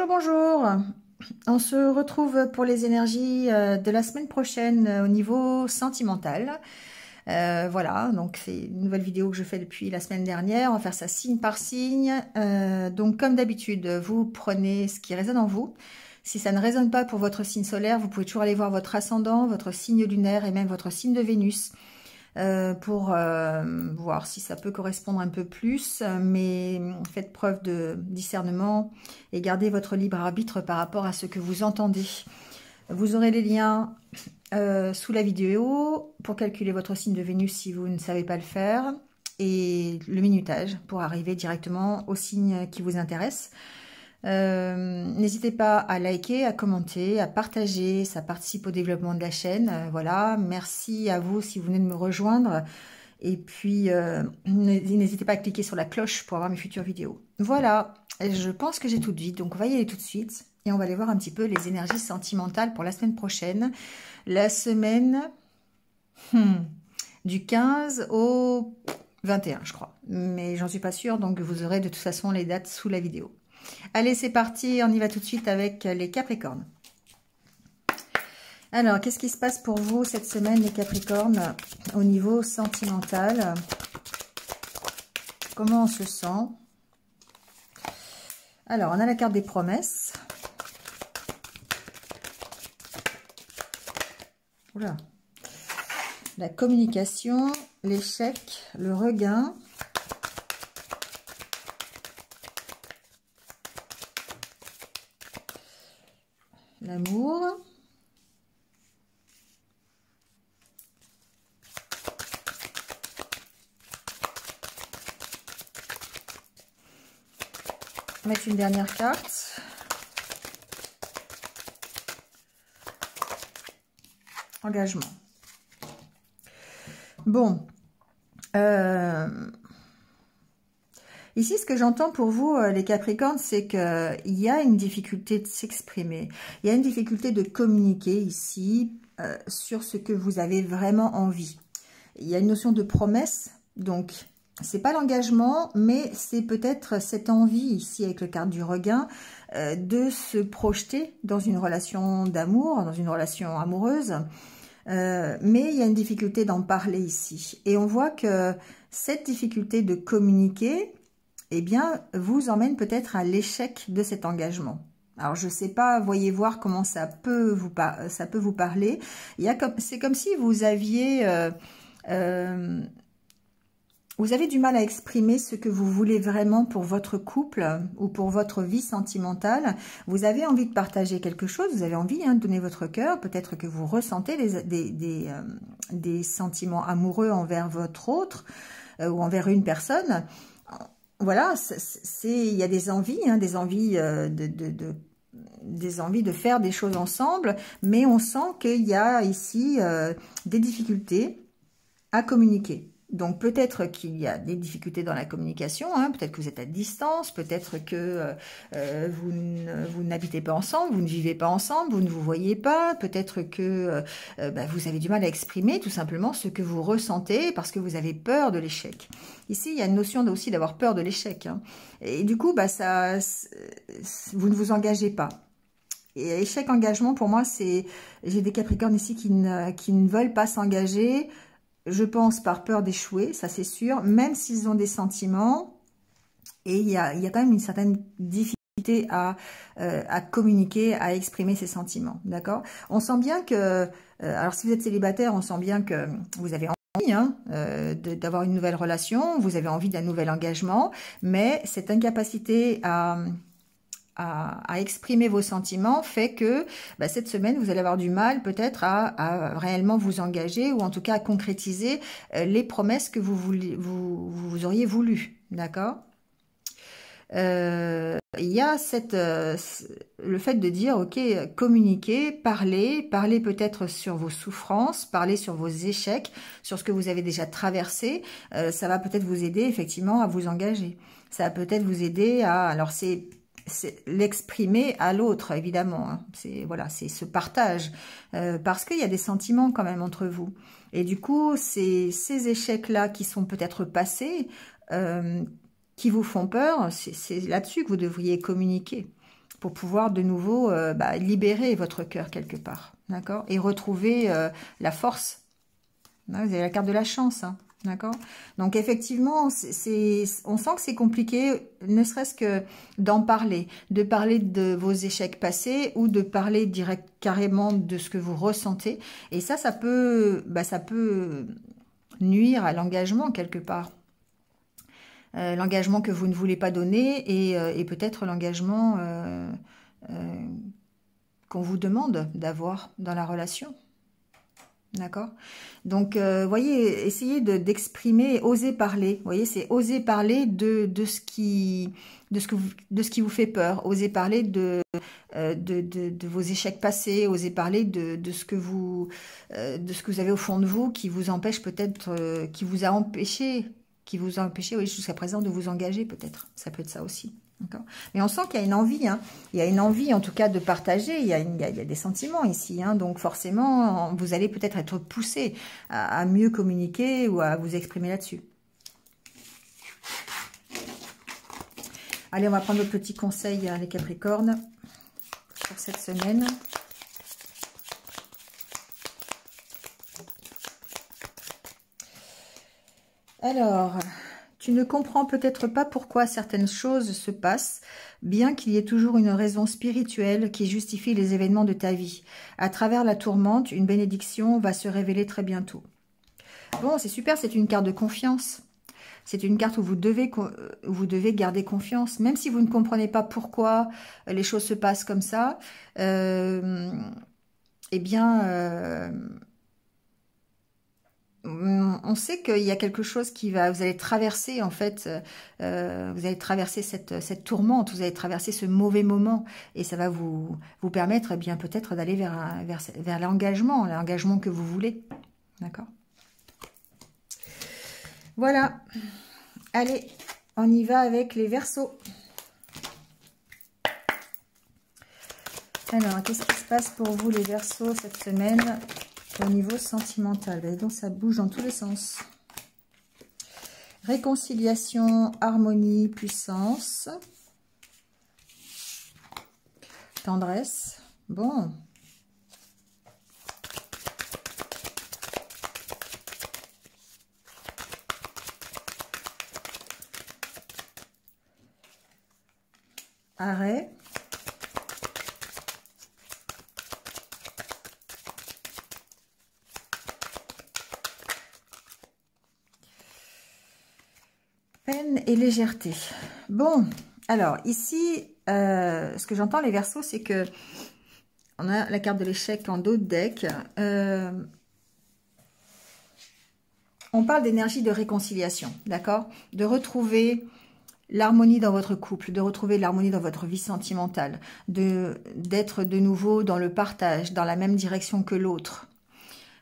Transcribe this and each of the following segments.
Bonjour, bonjour. On se retrouve pour les énergies de la semaine prochaine au niveau sentimental. Voilà, donc c'est une nouvelle vidéo que je fais depuis la semaine dernière. On va faire ça signe par signe. Donc comme d'habitude, vous prenez ce qui résonne en vous. Si ça ne résonne pas pour votre signe solaire, vous pouvez toujours aller voir votre ascendant, votre signe lunaire et même votre signe de Vénus. Pour voir si ça peut correspondre un peu plus, mais faites preuve de discernement et gardez votre libre arbitre par rapport à ce que vous entendez. Vous aurez les liens sous la vidéo pour calculer votre signe de Vénus si vous ne savez pas le faire, et le minutage pour arriver directement au signe qui vous intéresse. N'hésitez pas à liker, à commenter, à partager, ça participe au développement de la chaîne. Voilà, merci à vous si vous venez de me rejoindre. Et puis, n'hésitez pas à cliquer sur la cloche pour avoir mes futures vidéos. Voilà, je pense que j'ai tout dit, donc on va y aller tout de suite. Et on va aller voir un petit peu les énergies sentimentales pour la semaine prochaine. La semaine du 15 au 21, je crois. Mais j'en suis pas sûre, donc vous aurez de toute façon les dates sous la vidéo. Allez, c'est parti, on y va tout de suite avec les Capricornes. Alors, qu'est-ce qui se passe pour vous cette semaine, les Capricornes, au niveau sentimental? Comment on se sent? Alors, on a la carte des promesses. Oula. La communication, l'échec, le regain. L'amour. On va mettre une dernière carte. Engagement. Bon. Ici, ce que j'entends pour vous, les Capricornes, c'est qu'il y a une difficulté de s'exprimer. Il y a une difficulté de communiquer ici sur ce que vous avez vraiment envie. Il y a une notion de promesse, donc c'est pas l'engagement, mais c'est peut-être cette envie ici avec le carte du regain de se projeter dans une relation d'amour, dans une relation amoureuse. Mais il y a une difficulté d'en parler ici. Et on voit que cette difficulté de communiquer, eh bien, vous emmène peut-être à l'échec de cet engagement. Alors, je ne sais pas, voyez voir comment ça peut vous parler. C'est comme si vous aviez du mal à exprimer ce que vous voulez vraiment pour votre couple ou pour votre vie sentimentale. Vous avez envie de partager quelque chose, vous avez envie de donner votre cœur. Peut-être que vous ressentez des sentiments amoureux envers votre autre ou envers une personne. Voilà, il y a des envies, des envies de faire des choses ensemble, mais on sent qu'il y a ici des difficultés à communiquer. Donc peut-être qu'il y a des difficultés dans la communication, peut-être que vous êtes à distance, peut-être que vous n'habitez pas ensemble, vous ne vivez pas ensemble, vous ne vous voyez pas, peut-être que vous avez du mal à exprimer tout simplement ce que vous ressentez parce que vous avez peur de l'échec. Ici, il y a une notion aussi d'avoir peur de l'échec. Et du coup, vous ne vous engagez pas. Et échec, engagement, pour moi, j'ai des Capricornes ici qui ne veulent pas s'engager. Je pense par peur d'échouer, ça c'est sûr, même s'ils ont des sentiments, et il y a quand même une certaine difficulté à communiquer, à exprimer ses sentiments, d'accord? On sent bien que, alors si vous êtes célibataire, on sent bien que vous avez envie d'avoir une nouvelle relation, vous avez envie d'un nouvel engagement, mais cette incapacité à exprimer vos sentiments fait que cette semaine, vous allez avoir du mal peut-être à réellement vous engager ou en tout cas à concrétiser les promesses que vous auriez voulu, d'accord? Il y a le fait de dire, ok, communiquer, parler peut-être sur vos souffrances, parler sur vos échecs, sur ce que vous avez déjà traversé, ça va peut-être vous aider effectivement à vous engager. Ça va peut-être vous aider alors c'est l'exprimer à l'autre, évidemment. C'est ce partage. Parce qu'il y a des sentiments quand même entre vous. Et du coup, ces échecs-là qui sont peut-être passés, qui vous font peur, c'est là-dessus que vous devriez communiquer. pour pouvoir de nouveau libérer votre cœur quelque part, d'accord, et retrouver la force. Vous avez la carte de la chance, hein, d'accord. Donc effectivement, on sent que c'est compliqué, ne serait-ce que d'en parler, de parler de vos échecs passés ou de parler carrément de ce que vous ressentez. Et ça peut nuire à l'engagement quelque part. L'engagement que vous ne voulez pas donner et peut-être l'engagement qu'on vous demande d'avoir dans la relation. D'accord. Donc, voyez, essayez d'exprimer, oser parler. Vous voyez, c'est oser parler de ce qui vous fait peur. Oser parler de vos échecs passés. Oser parler de ce que vous avez au fond de vous qui vous empêche peut-être, qui vous a empêché, oui, jusqu'à présent de vous engager peut-être. Ça peut être ça aussi. Mais on sent qu'il y a une envie, hein. Il y a une envie en tout cas de partager, il y a des sentiments ici, hein. Donc forcément vous allez peut-être être poussé à mieux communiquer ou à vous exprimer là-dessus. Allez, on va prendre notre petit conseil, les Capricornes, pour cette semaine. Alors... Tu ne comprends peut-être pas pourquoi certaines choses se passent, bien qu'il y ait toujours une raison spirituelle qui justifie les événements de ta vie. À travers la tourmente, une bénédiction va se révéler très bientôt. Bon, c'est super, c'est une carte de confiance. C'est une carte où vous devez garder confiance, même si vous ne comprenez pas pourquoi les choses se passent comme ça. On sait qu'il y a quelque chose qui va... Vous allez traverser, en fait, vous allez traverser cette tourmente, vous allez traverser ce mauvais moment, et ça va vous permettre, eh bien, peut-être d'aller vers l'engagement que vous voulez. D'accord? Voilà. Allez, on y va avec les Verseaux. Alors, qu'est-ce qui se passe pour vous, les Verseaux, cette semaine ? Au niveau sentimental, et donc ça bouge dans tous les sens. Réconciliation, harmonie, puissance. Tendresse. Bon. Arrêt. Peine et légèreté. Bon, alors ici, ce que j'entends les Verseaux, c'est que on a la carte de l'échec en dos de deck. On parle d'énergie de réconciliation, d'accord? De retrouver l'harmonie dans votre couple, de retrouver l'harmonie dans votre vie sentimentale, d'être de nouveau dans le partage, dans la même direction que l'autre.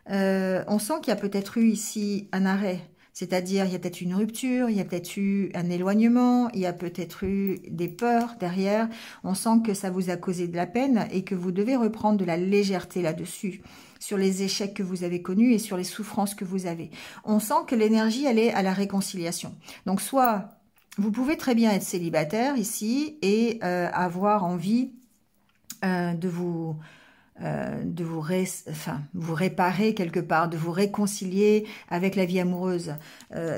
On sent qu'il y a peut-être eu ici un arrêt. C'est-à-dire, il y a peut-être une rupture, il y a peut-être eu un éloignement, il y a peut-être eu des peurs derrière. On sent que ça vous a causé de la peine et que vous devez reprendre de la légèreté là-dessus, sur les échecs que vous avez connus et sur les souffrances que vous avez. On sent que l'énergie, elle est à la réconciliation. Donc, soit vous pouvez très bien être célibataire ici et avoir envie de vous réparer quelque part, de vous réconcilier avec la vie amoureuse,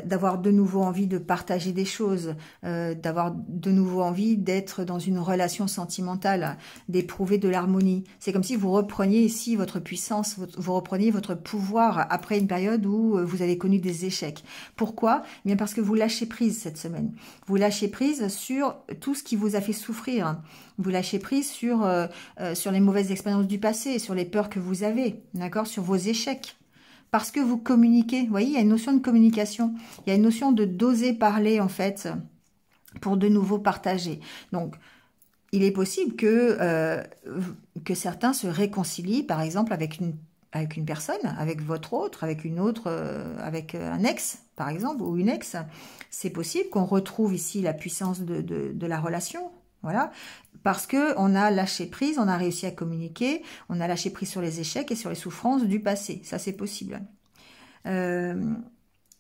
d'avoir de nouveau envie de partager des choses, d'avoir de nouveau envie d'être dans une relation sentimentale, d'éprouver de l'harmonie. C'est comme si vous repreniez ici votre puissance, vous repreniez votre pouvoir après une période où vous avez connu des échecs. Pourquoi? Eh bien parce que vous lâchez prise cette semaine. Vous lâchez prise sur tout ce qui vous a fait souffrir. Vous lâchez prise sur les mauvaises expériences du passé, sur les peurs que vous avez, d'accord, sur vos échecs. Parce que vous communiquez. Vous voyez, il y a une notion de communication. Il y a une notion de d'oser parler, en fait, pour de nouveau partager. Donc, il est possible que certains se réconcilient, par exemple, avec une personne, avec votre autre, avec une autre, avec un ex, par exemple, ou une ex. C'est possible qu'on retrouve ici la puissance de la relation. Voilà, parce que on a lâché prise, on a réussi à communiquer, on a lâché prise sur les échecs et sur les souffrances du passé. Ça, c'est possible.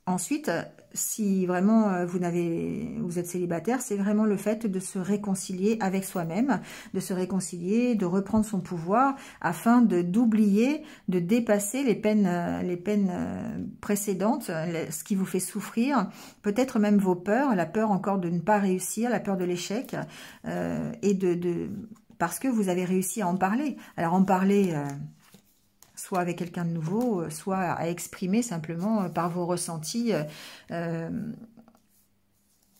Ensuite, si vraiment vous êtes célibataire, c'est vraiment le fait de se réconcilier avec soi-même, de se réconcilier, de reprendre son pouvoir afin d'oublier, de dépasser les peines précédentes, ce qui vous fait souffrir, peut-être même vos peurs, la peur encore de ne pas réussir, la peur de l'échec, et parce que vous avez réussi à en parler. Alors en parler soit avec quelqu'un de nouveau, soit à exprimer simplement par vos ressentis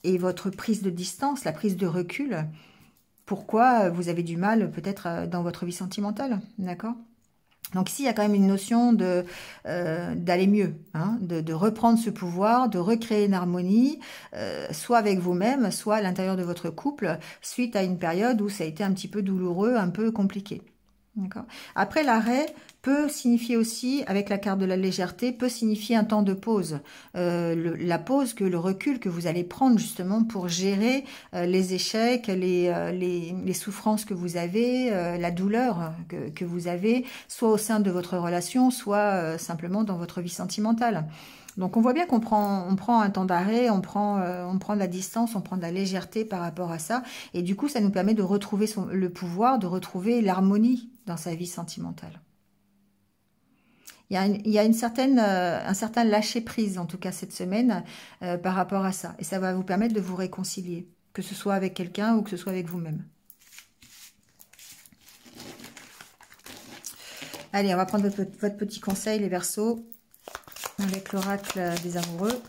et votre prise de distance, la prise de recul. Pourquoi vous avez du mal peut-être dans votre vie sentimentale, d'accord? Donc ici, il y a quand même une notion d'aller mieux, hein, de reprendre ce pouvoir, de recréer une harmonie, soit avec vous-même, soit à l'intérieur de votre couple, suite à une période où ça a été un petit peu douloureux, un peu compliqué. Après, l'arrêt peut signifier aussi, avec la carte de la légèreté, peut signifier un temps de pause. La pause, le recul que vous allez prendre justement pour gérer les échecs, les souffrances que vous avez, la douleur que vous avez, soit au sein de votre relation, soit simplement dans votre vie sentimentale. Donc on voit bien qu'on prend un temps d'arrêt, on prend de la distance, on prend de la légèreté par rapport à ça. Et du coup, ça nous permet de retrouver le pouvoir, de retrouver l'harmonie dans sa vie sentimentale. Il y a un certain lâcher-prise, en tout cas cette semaine, par rapport à ça. Et ça va vous permettre de vous réconcilier, que ce soit avec quelqu'un ou que ce soit avec vous-même. Allez, on va prendre votre petit conseil, les Verseaux, avec l'oracle des amoureux.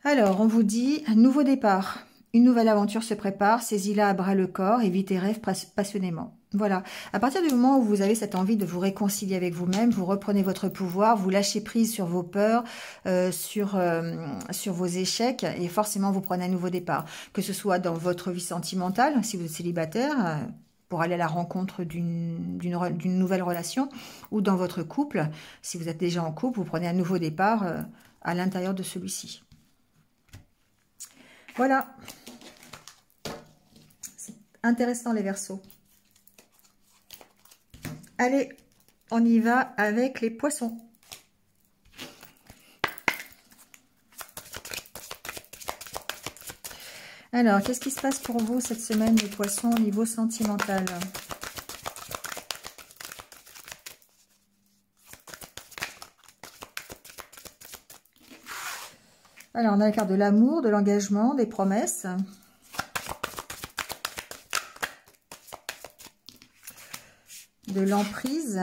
Alors, on vous dit, nouveau départ. Une nouvelle aventure se prépare, saisis-la à bras le corps et vis tes rêves passionnément. Voilà. À partir du moment où vous avez cette envie de vous réconcilier avec vous-même, vous reprenez votre pouvoir, vous lâchez prise sur vos peurs, sur vos échecs, et forcément vous prenez un nouveau départ. Que ce soit dans votre vie sentimentale, si vous êtes célibataire, pour aller à la rencontre d'une nouvelle relation, ou dans votre couple, si vous êtes déjà en couple, vous prenez un nouveau départ à l'intérieur de celui-ci. Voilà. C'est intéressant les Verseaux. Allez, on y va avec les Poissons. Alors, qu'est-ce qui se passe pour vous cette semaine, les Poissons, au niveau sentimental ? Alors, on a la carte de l'amour, de l'engagement, des promesses. De l'emprise.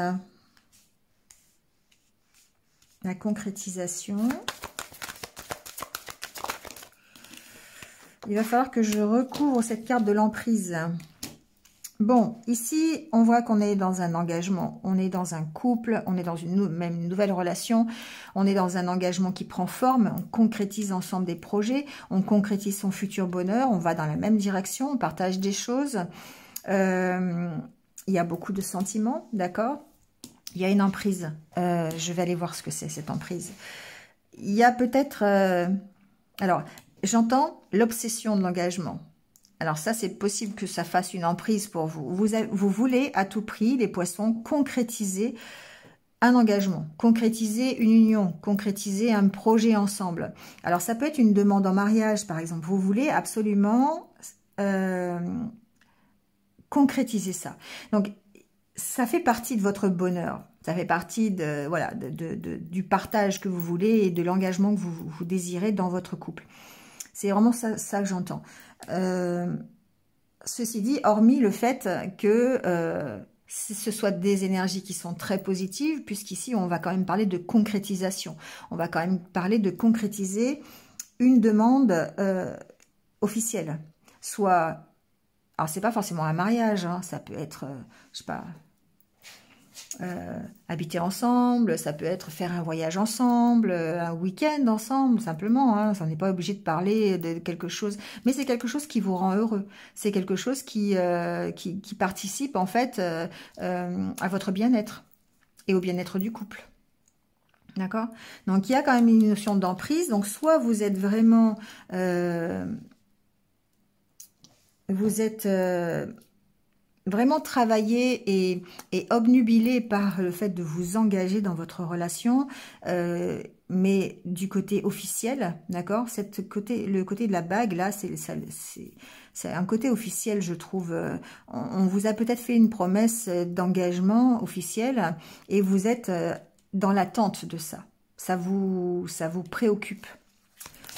La concrétisation. Il va falloir que je recouvre cette carte de l'emprise. Bon, ici, on voit qu'on est dans un engagement, on est dans un couple, on est dans même une nouvelle relation, on est dans un engagement qui prend forme, on concrétise ensemble des projets, on concrétise son futur bonheur, on va dans la même direction, on partage des choses. Il y a beaucoup de sentiments, d'accord? Il y a une emprise. Je vais aller voir ce que c'est, cette emprise. Il y a peut-être... alors, j'entends l'obsession de l'engagement. Alors ça, c'est possible que ça fasse une emprise pour vous. Vous voulez à tout prix, les Poissons, concrétiser un engagement, concrétiser une union, concrétiser un projet ensemble. Alors ça peut être une demande en mariage, par exemple. Vous voulez absolument concrétiser ça. Donc, ça fait partie de votre bonheur. Ça fait partie du partage que vous voulez et de l'engagement que vous désirez dans votre couple. C'est vraiment ça que j'entends. Ceci dit, hormis le fait que ce soit des énergies qui sont très positives, puisqu'ici, on va quand même parler de concrétisation. On va quand même parler de concrétiser une demande officielle. Soit, alors c'est pas forcément un mariage, hein, ça peut être, je sais pas... habiter ensemble, ça peut être faire un voyage ensemble, un week-end ensemble, simplement, hein, ça n'est pas obligé de parler de quelque chose, mais c'est quelque chose qui vous rend heureux, c'est quelque chose qui participe en fait à votre bien-être et au bien-être du couple. D'accord? Donc il y a quand même une notion d'emprise, donc soit vous êtes vraiment... vraiment travaillé et obnubilé par le fait de vous engager dans votre relation, mais du côté officiel, d'accord? Le côté de la bague, là, c'est un côté officiel, je trouve. On vous a peut-être fait une promesse d'engagement officiel et vous êtes dans l'attente de ça. Ça vous préoccupe.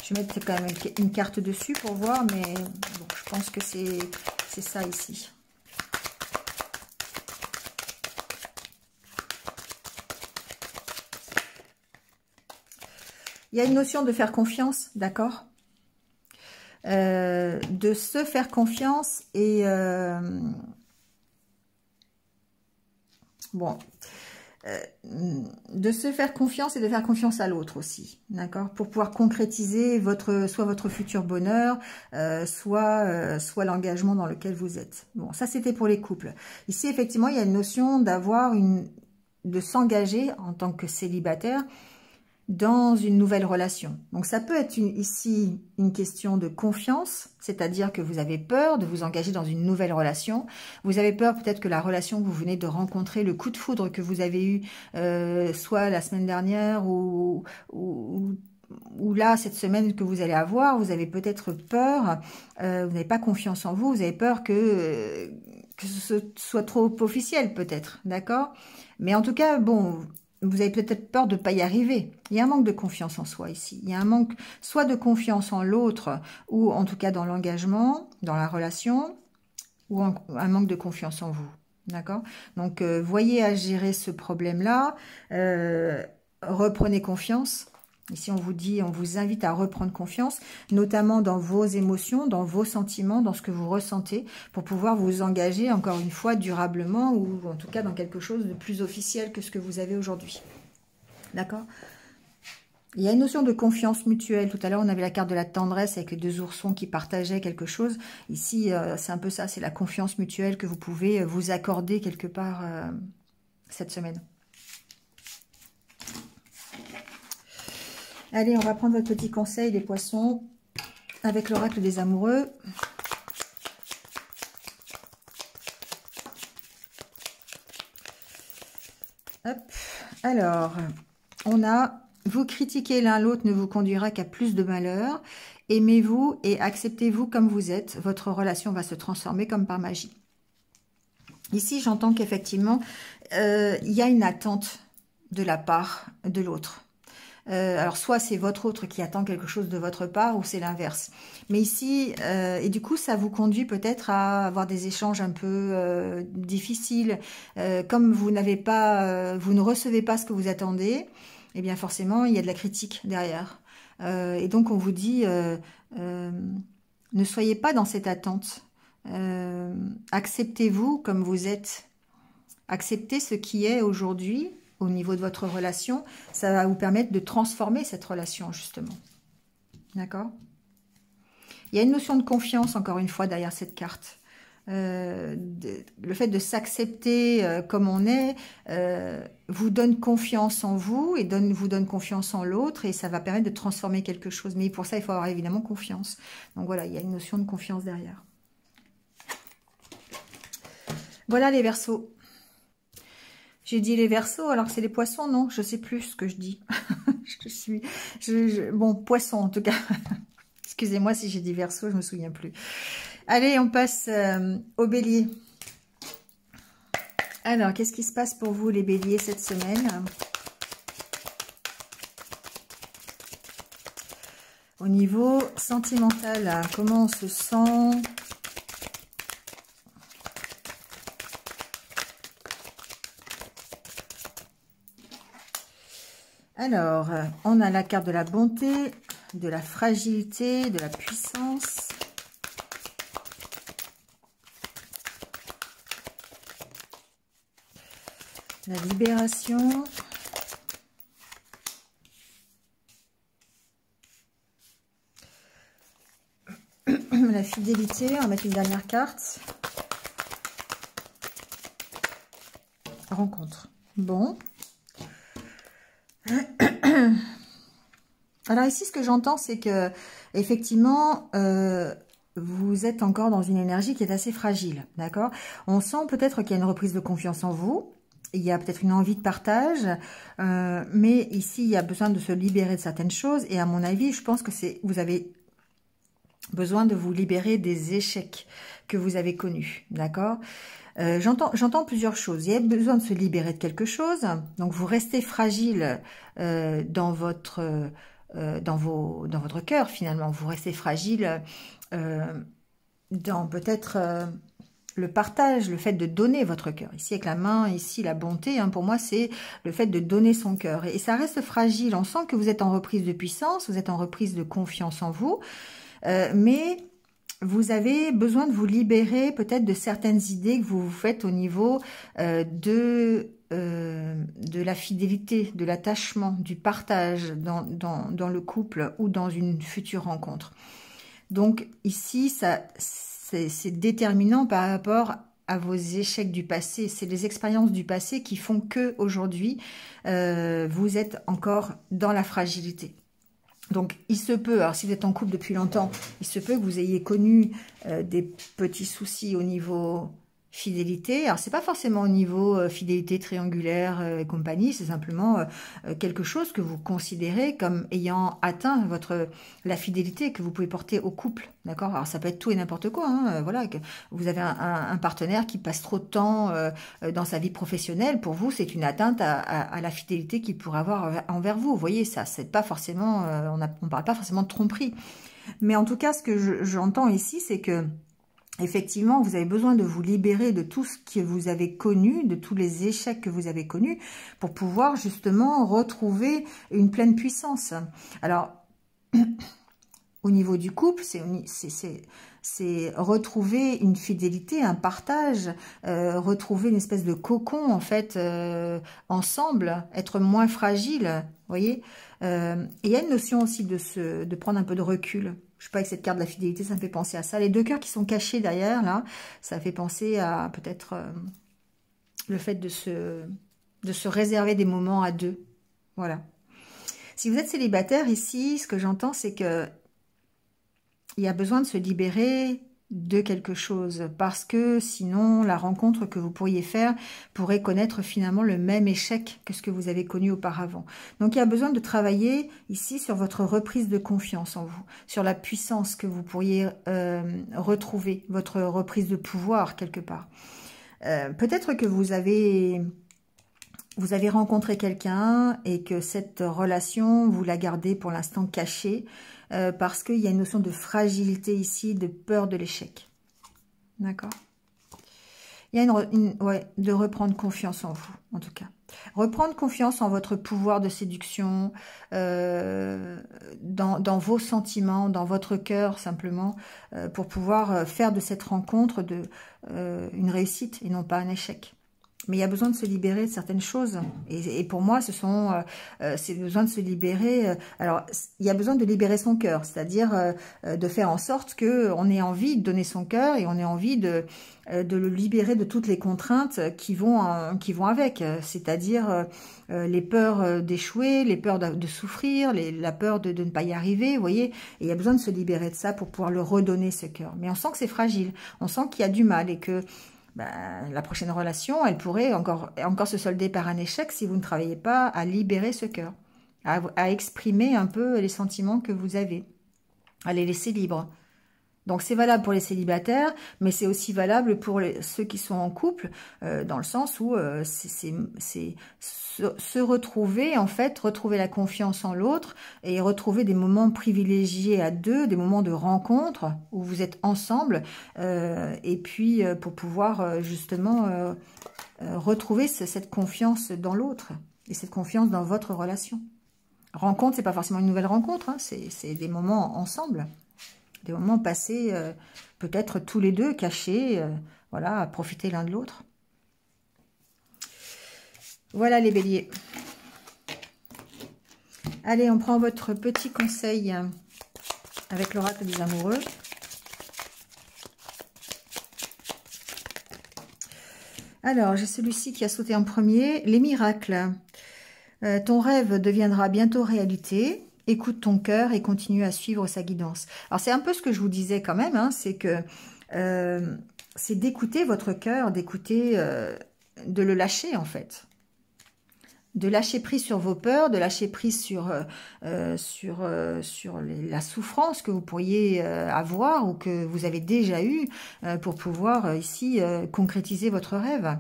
Je vais mettre quand même une carte dessus pour voir, mais bon, je pense que c'est ça ici. Il y a une notion de faire confiance, d'accord? De se faire confiance et... bon... de se faire confiance et de faire confiance à l'autre aussi, d'accord? Pour pouvoir concrétiser soit votre futur bonheur, soit l'engagement dans lequel vous êtes. Bon, ça c'était pour les couples. Ici, effectivement, il y a une notion de s'engager en tant que célibataire dans une nouvelle relation. Donc ça peut être ici une question de confiance, c'est-à-dire que vous avez peur de vous engager dans une nouvelle relation. Vous avez peur peut-être que la relation que vous venez de rencontrer, le coup de foudre que vous avez eu soit la semaine dernière ou là, cette semaine que vous allez avoir, vous avez peut-être peur, vous n'avez pas confiance en vous, vous avez peur que ce soit trop officiel peut-être, d'accord? Mais en tout cas, bon... vous avez peut-être peur de ne pas y arriver. Il y a un manque de confiance en soi ici. Il y a un manque soit de confiance en l'autre, ou en tout cas dans l'engagement, dans la relation, ou un manque de confiance en vous. D'accord? Donc, voyez à gérer ce problème-là. Reprenez confiance. Ici, on vous invite à reprendre confiance, notamment dans vos émotions, dans vos sentiments, dans ce que vous ressentez, pour pouvoir vous engager, encore une fois, durablement, ou en tout cas dans quelque chose de plus officiel que ce que vous avez aujourd'hui. D'accord? Il y a une notion de confiance mutuelle. Tout à l'heure, on avait la carte de la tendresse avec les deux oursons qui partageaient quelque chose. Ici, c'est un peu ça, c'est la confiance mutuelle que vous pouvez vous accorder quelque part cette semaine. Allez, on va prendre votre petit conseil des poissons avec l'oracle des amoureux. Hop. Alors, on a « Vous critiquer l'un l'autre ne vous conduira qu'à plus de malheur. Aimez-vous et acceptez-vous comme vous êtes. Votre relation va se transformer comme par magie. » Ici, j'entends qu'effectivement, il y a une attente de la part de l'autre. Alors, soit c'est votre autre qui attend quelque chose de votre part, ou c'est l'inverse. Mais ici, et du coup, ça vous conduit peut-être à avoir des échanges un peu difficiles. Comme vous ne recevez pas ce que vous attendez, eh bien forcément, il y a de la critique derrière. Et donc, on vous dit, ne soyez pas dans cette attente. Acceptez-vous comme vous êtes. Acceptez ce qui est aujourd'hui. Au niveau de votre relation, ça va vous permettre de transformer cette relation, justement. D'accord? Il y a une notion de confiance, encore une fois, derrière cette carte. Le fait de s'accepter comme on est vous donne confiance en vous et vous donne confiance en l'autre, et ça va permettre de transformer quelque chose. Mais pour ça, il faut avoir évidemment confiance. Donc voilà, il y a une notion de confiance derrière. Voilà les Verseaux. J'ai dit les Verseaux, alors que c'est les Poissons, non? Je sais plus ce que je dis. Bon, Poissons en tout cas. Excusez-moi si j'ai dit Verseaux, je me souviens plus. Allez, on passe au Bélier. Alors, qu'est-ce qui se passe pour vous les Béliers cette semaine? Au niveau sentimental, comment on se sent? Alors, on a la carte de la bonté, de la fragilité, de la puissance. La libération. La fidélité, on va mettre une dernière carte. Rencontre. Bon. Alors ici, ce que j'entends, c'est que effectivement, vous êtes encore dans une énergie qui est assez fragile, d'accord? On sent peut-être qu'il y a une reprise de confiance en vous. Il y a peut-être une envie de partage, mais ici, il y a besoin de se libérer de certaines choses. Et à mon avis, je pense que vous avez besoin de vous libérer des échecs que vous avez connus, d'accord? J'entends plusieurs choses. Il y a besoin de se libérer de quelque chose. Donc, vous restez fragile dans votre cœur, finalement. Vous restez fragile dans peut-être... le partage, le fait de donner votre cœur. Ici, avec la main, ici, la bonté, hein, pour moi, c'est le fait de donner son cœur. Et ça reste fragile. On sent que vous êtes en reprise de puissance, vous êtes en reprise de confiance en vous. Mais vous avez besoin de vous libérer peut-être de certaines idées que vous vous faites au niveau de la fidélité, de l'attachement, du partage dans le couple ou dans une future rencontre. Donc, ici, c'est déterminant par rapport à vos échecs du passé. C'est les expériences du passé qui font que aujourd'hui vous êtes encore dans la fragilité. Donc, il se peut, alors si vous êtes en couple depuis longtemps, il se peut que vous ayez connu des petits soucis au niveau fidélité. Alors, c'est pas forcément au niveau fidélité triangulaire et compagnie, c'est simplement quelque chose que vous considérez comme ayant atteint la fidélité que vous pouvez porter au couple, d'accord? Alors, ça peut être tout et n'importe quoi, hein, voilà, que vous avez un partenaire qui passe trop de temps dans sa vie professionnelle. Pour vous, c'est une atteinte à la fidélité qu'il pourrait avoir envers vous. Vous voyez, ça, c'est pas forcément, on parle pas forcément de tromperie. Mais en tout cas, ce que j'entends ici, c'est que effectivement, vous avez besoin de vous libérer de tout ce que vous avez connu, de tous les échecs que vous avez connus, pour pouvoir justement retrouver une pleine puissance. Alors, au niveau du couple, c'est retrouver une fidélité, un partage, retrouver une espèce de cocon, en fait, ensemble, être moins fragile, vous voyez. Et il y a une notion aussi de prendre un peu de recul. Je sais pas, avec cette carte de la fidélité, ça me fait penser à ça. Les deux cœurs qui sont cachés derrière, là, ça fait penser à peut-être le fait de se réserver des moments à deux. Voilà. Si vous êtes célibataire ici, ce que j'entends, c'est que il y a besoin de se libérer de quelque chose, parce que sinon la rencontre que vous pourriez faire pourrait connaître finalement le même échec que ce que vous avez connu auparavant. Donc il y a besoin de travailler ici sur votre reprise de confiance en vous, sur la puissance que vous pourriez retrouver, votre reprise de pouvoir quelque part. Peut-être que vous avez rencontré quelqu'un et que cette relation, vous la gardez pour l'instant cachée, parce qu'il y a une notion de fragilité ici, de peur de l'échec. D'accord? Il y a de reprendre confiance en vous, en tout cas. Reprendre confiance en votre pouvoir de séduction, dans vos sentiments, dans votre cœur, simplement, pour pouvoir faire de cette rencontre une réussite et non pas un échec. Mais il y a besoin de se libérer de certaines choses. Et pour moi, c'est besoin de se libérer. Alors, il y a besoin de libérer son cœur, c'est-à-dire de faire en sorte qu'on ait envie de donner son cœur et on ait envie de le libérer de toutes les contraintes qui vont avec. C'est-à-dire les peurs d'échouer, les peurs de souffrir, la peur de ne pas y arriver, vous voyez. Et il y a besoin de se libérer de ça pour pouvoir le redonner, ce cœur. Mais on sent que c'est fragile, on sent qu'il y a du mal et que la prochaine relation, elle pourrait encore se solder par un échec si vous ne travaillez pas à libérer ce cœur, à exprimer un peu les sentiments que vous avez, à les laisser libres. Donc c'est valable pour les célibataires, mais c'est aussi valable pour ceux qui sont en couple, dans le sens où c'est se retrouver, en fait, retrouver la confiance en l'autre et retrouver des moments privilégiés à deux, des moments de rencontre où vous êtes ensemble, et puis pour pouvoir justement retrouver cette confiance dans l'autre et cette confiance dans votre relation. Rencontre, c'est pas forcément une nouvelle rencontre, hein, c'est des moments ensemble. Des moments passés peut-être tous les deux cachés, voilà, à profiter l'un de l'autre. Voilà les béliers. Allez, on prend votre petit conseil avec l'oracle des amoureux. Alors, j'ai celui-ci qui a sauté en premier. Les miracles. Ton rêve deviendra bientôt réalité. écoute ton cœur et continue à suivre sa guidance. Alors c'est un peu ce que je vous disais quand même, hein, c'est que c'est d'écouter votre cœur, d'écouter, de le lâcher en fait. De lâcher prise sur vos peurs, de lâcher prise sur la souffrance que vous pourriez avoir ou que vous avez déjà eu pour pouvoir ici concrétiser votre rêve.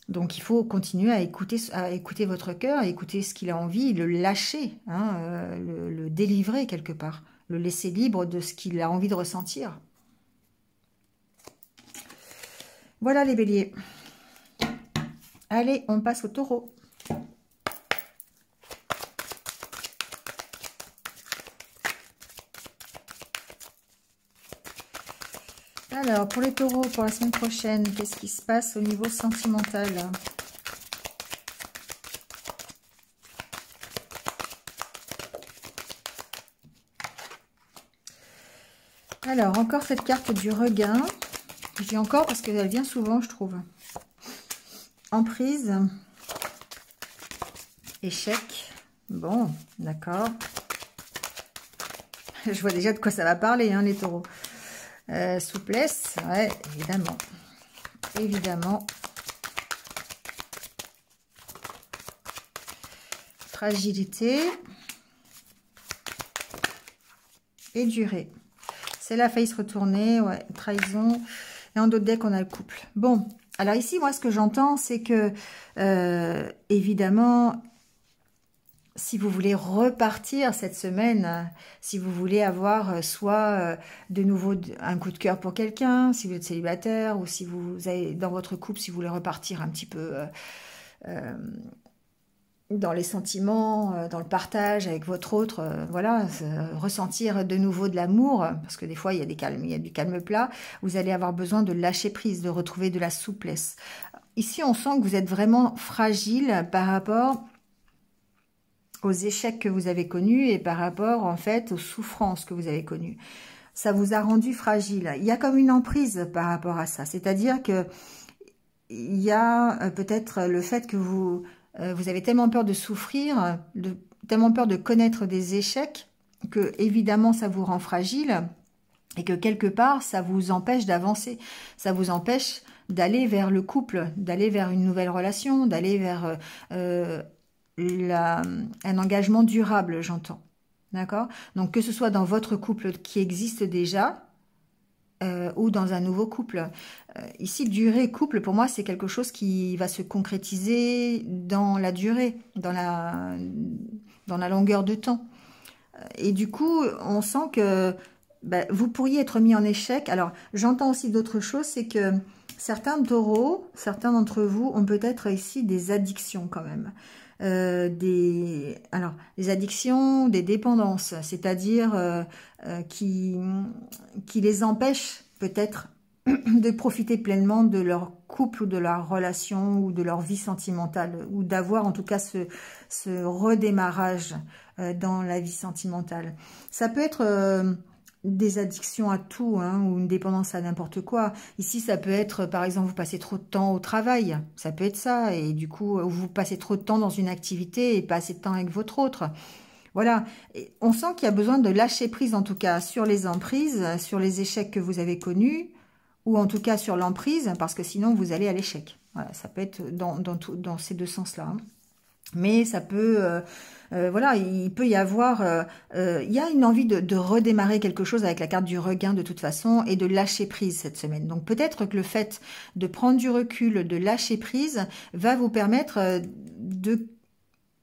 Donc il faut continuer à écouter votre cœur, à écouter ce qu'il a envie, le lâcher, hein, le délivrer quelque part, le laisser libre de ce qu'il a envie de ressentir. Voilà les béliers. Allez, on passe au taureau. Alors, pour les taureaux, pour la semaine prochaine, qu'est-ce qui se passe au niveau sentimental? Alors, encore cette carte du regain. Je dis encore parce qu'elle vient souvent, je trouve. Emprise. Échec. Bon, d'accord. Je vois déjà de quoi ça va parler, hein, les taureaux. Souplesse, ouais, évidemment. Évidemment. Fragilité. Et durée. C'est là, failli se retourner, ouais, trahison. Et en d'autres decks, on a le couple. Bon, alors ici, moi, ce que j'entends, c'est que, évidemment, si vous voulez repartir cette semaine, si vous voulez avoir soit de nouveau un coup de cœur pour quelqu'un, si vous êtes célibataire, ou si vous avez dans votre couple, si vous voulez repartir un petit peu dans les sentiments, dans le partage avec votre autre, voilà, ressentir de nouveau de l'amour, parce que des fois il y a du calme plat, vous allez avoir besoin de lâcher prise, de retrouver de la souplesse. Ici, on sent que vous êtes vraiment fragile par rapport aux échecs que vous avez connus et par rapport en fait aux souffrances que vous avez connues. Ça vous a rendu fragile. Il y a comme une emprise par rapport à ça. C'est-à-dire que il y a peut-être le fait que vous avez tellement peur de souffrir, tellement peur de connaître des échecs, que évidemment ça vous rend fragile et que quelque part ça vous empêche d'avancer. Ça vous empêche d'aller vers le couple, d'aller vers une nouvelle relation, d'aller vers un engagement durable, j'entends. D'accord? Donc, que ce soit dans votre couple qui existe déjà ou dans un nouveau couple. Ici, durée couple, pour moi, c'est quelque chose qui va se concrétiser dans la durée, dans la longueur de temps. Et du coup, on sent que vous pourriez être mis en échec. Alors, j'entends aussi d'autres choses, c'est que certains taureaux, certains d'entre vous ont peut-être ici des addictions quand même. Des addictions, des dépendances, c'est-à-dire qui les empêchent peut-être de profiter pleinement de leur couple ou de leur relation ou de leur vie sentimentale ou d'avoir en tout cas ce redémarrage dans la vie sentimentale. Ça peut être des addictions à tout, hein, ou une dépendance à n'importe quoi. Ici, ça peut être, par exemple, vous passez trop de temps au travail. Ça peut être ça. Et du coup, vous passez trop de temps dans une activité et pas assez de temps avec votre autre. Voilà. Et on sent qu'il y a besoin de lâcher prise, en tout cas, sur les emprises, sur les échecs que vous avez connus, ou en tout cas sur l'emprise, parce que sinon, vous allez à l'échec. Voilà, ça peut être dans ces deux sens-là, hein. Mais ça peut, voilà, il peut y avoir, il y a une envie de redémarrer quelque chose avec la carte du regain de toute façon et de lâcher prise cette semaine. Donc peut-être que le fait de prendre du recul, de lâcher prise, va vous permettre de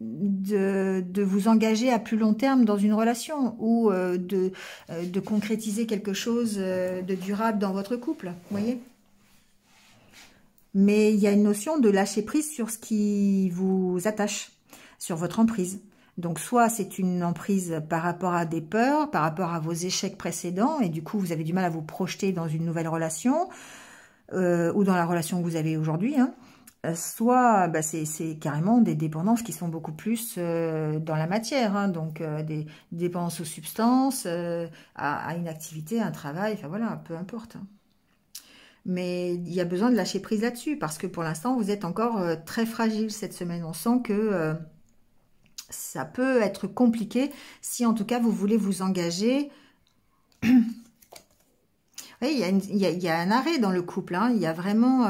vous engager à plus long terme dans une relation ou de concrétiser quelque chose de durable dans votre couple, vous voyez ? Mais il y a une notion de lâcher prise sur ce qui vous attache, sur votre emprise. Donc, soit c'est une emprise par rapport à des peurs, par rapport à vos échecs précédents, et du coup, vous avez du mal à vous projeter dans une nouvelle relation, ou dans la relation que vous avez aujourd'hui, hein. Soit c'est carrément des dépendances qui sont beaucoup plus dans la matière, hein. Donc des dépendances aux substances, à une activité, un travail, enfin voilà, peu importe, hein. Mais il y a besoin de lâcher prise là-dessus, parce que pour l'instant, vous êtes encore très fragile cette semaine. On sent que ça peut être compliqué si en tout cas vous voulez vous engager. Oui, il y a un arrêt dans le couple, hein. Il y a vraiment,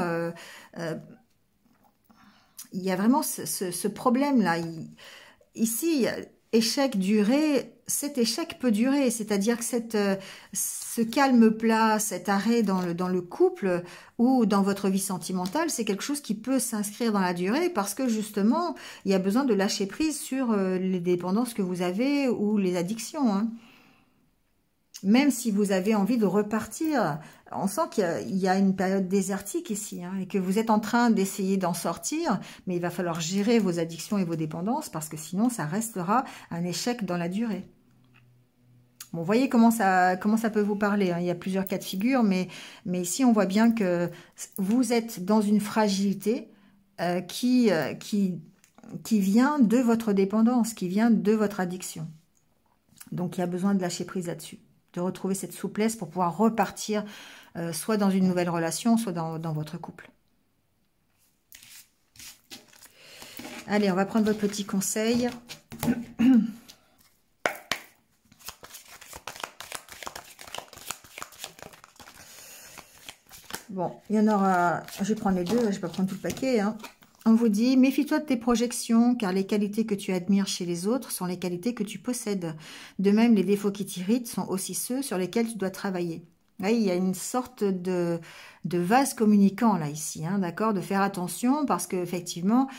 ce problème-là. Ici, échec duré, cet échec peut durer, c'est-à-dire que ce calme plat, cet arrêt dans le couple ou dans votre vie sentimentale, c'est quelque chose qui peut s'inscrire dans la durée parce que justement, il y a besoin de lâcher prise sur les dépendances que vous avez ou les addictions, hein. Même si vous avez envie de repartir, on sent qu'il y a une période désertique ici, hein, et que vous êtes en train d'essayer d'en sortir, mais il va falloir gérer vos addictions et vos dépendances parce que sinon ça restera un échec dans la durée. Bon, vous voyez comment ça peut vous parler, hein. Il y a plusieurs cas de figure, mais ici on voit bien que vous êtes dans une fragilité qui vient de votre dépendance, qui vient de votre addiction. Donc il y a besoin de lâcher prise là-dessus, de retrouver cette souplesse pour pouvoir repartir soit dans une nouvelle relation, soit dans votre couple. Allez, on va prendre votre petit conseil. Bon, il y en aura... Je vais prendre les deux, je vais pas prendre tout le paquet, hein. On vous dit, méfie-toi de tes projections, car les qualités que tu admires chez les autres sont les qualités que tu possèdes. De même, les défauts qui t'irritent sont aussi ceux sur lesquels tu dois travailler. Là, il y a une sorte de vase communicant, là, ici, hein, d'accord, de faire attention, parce qu'effectivement,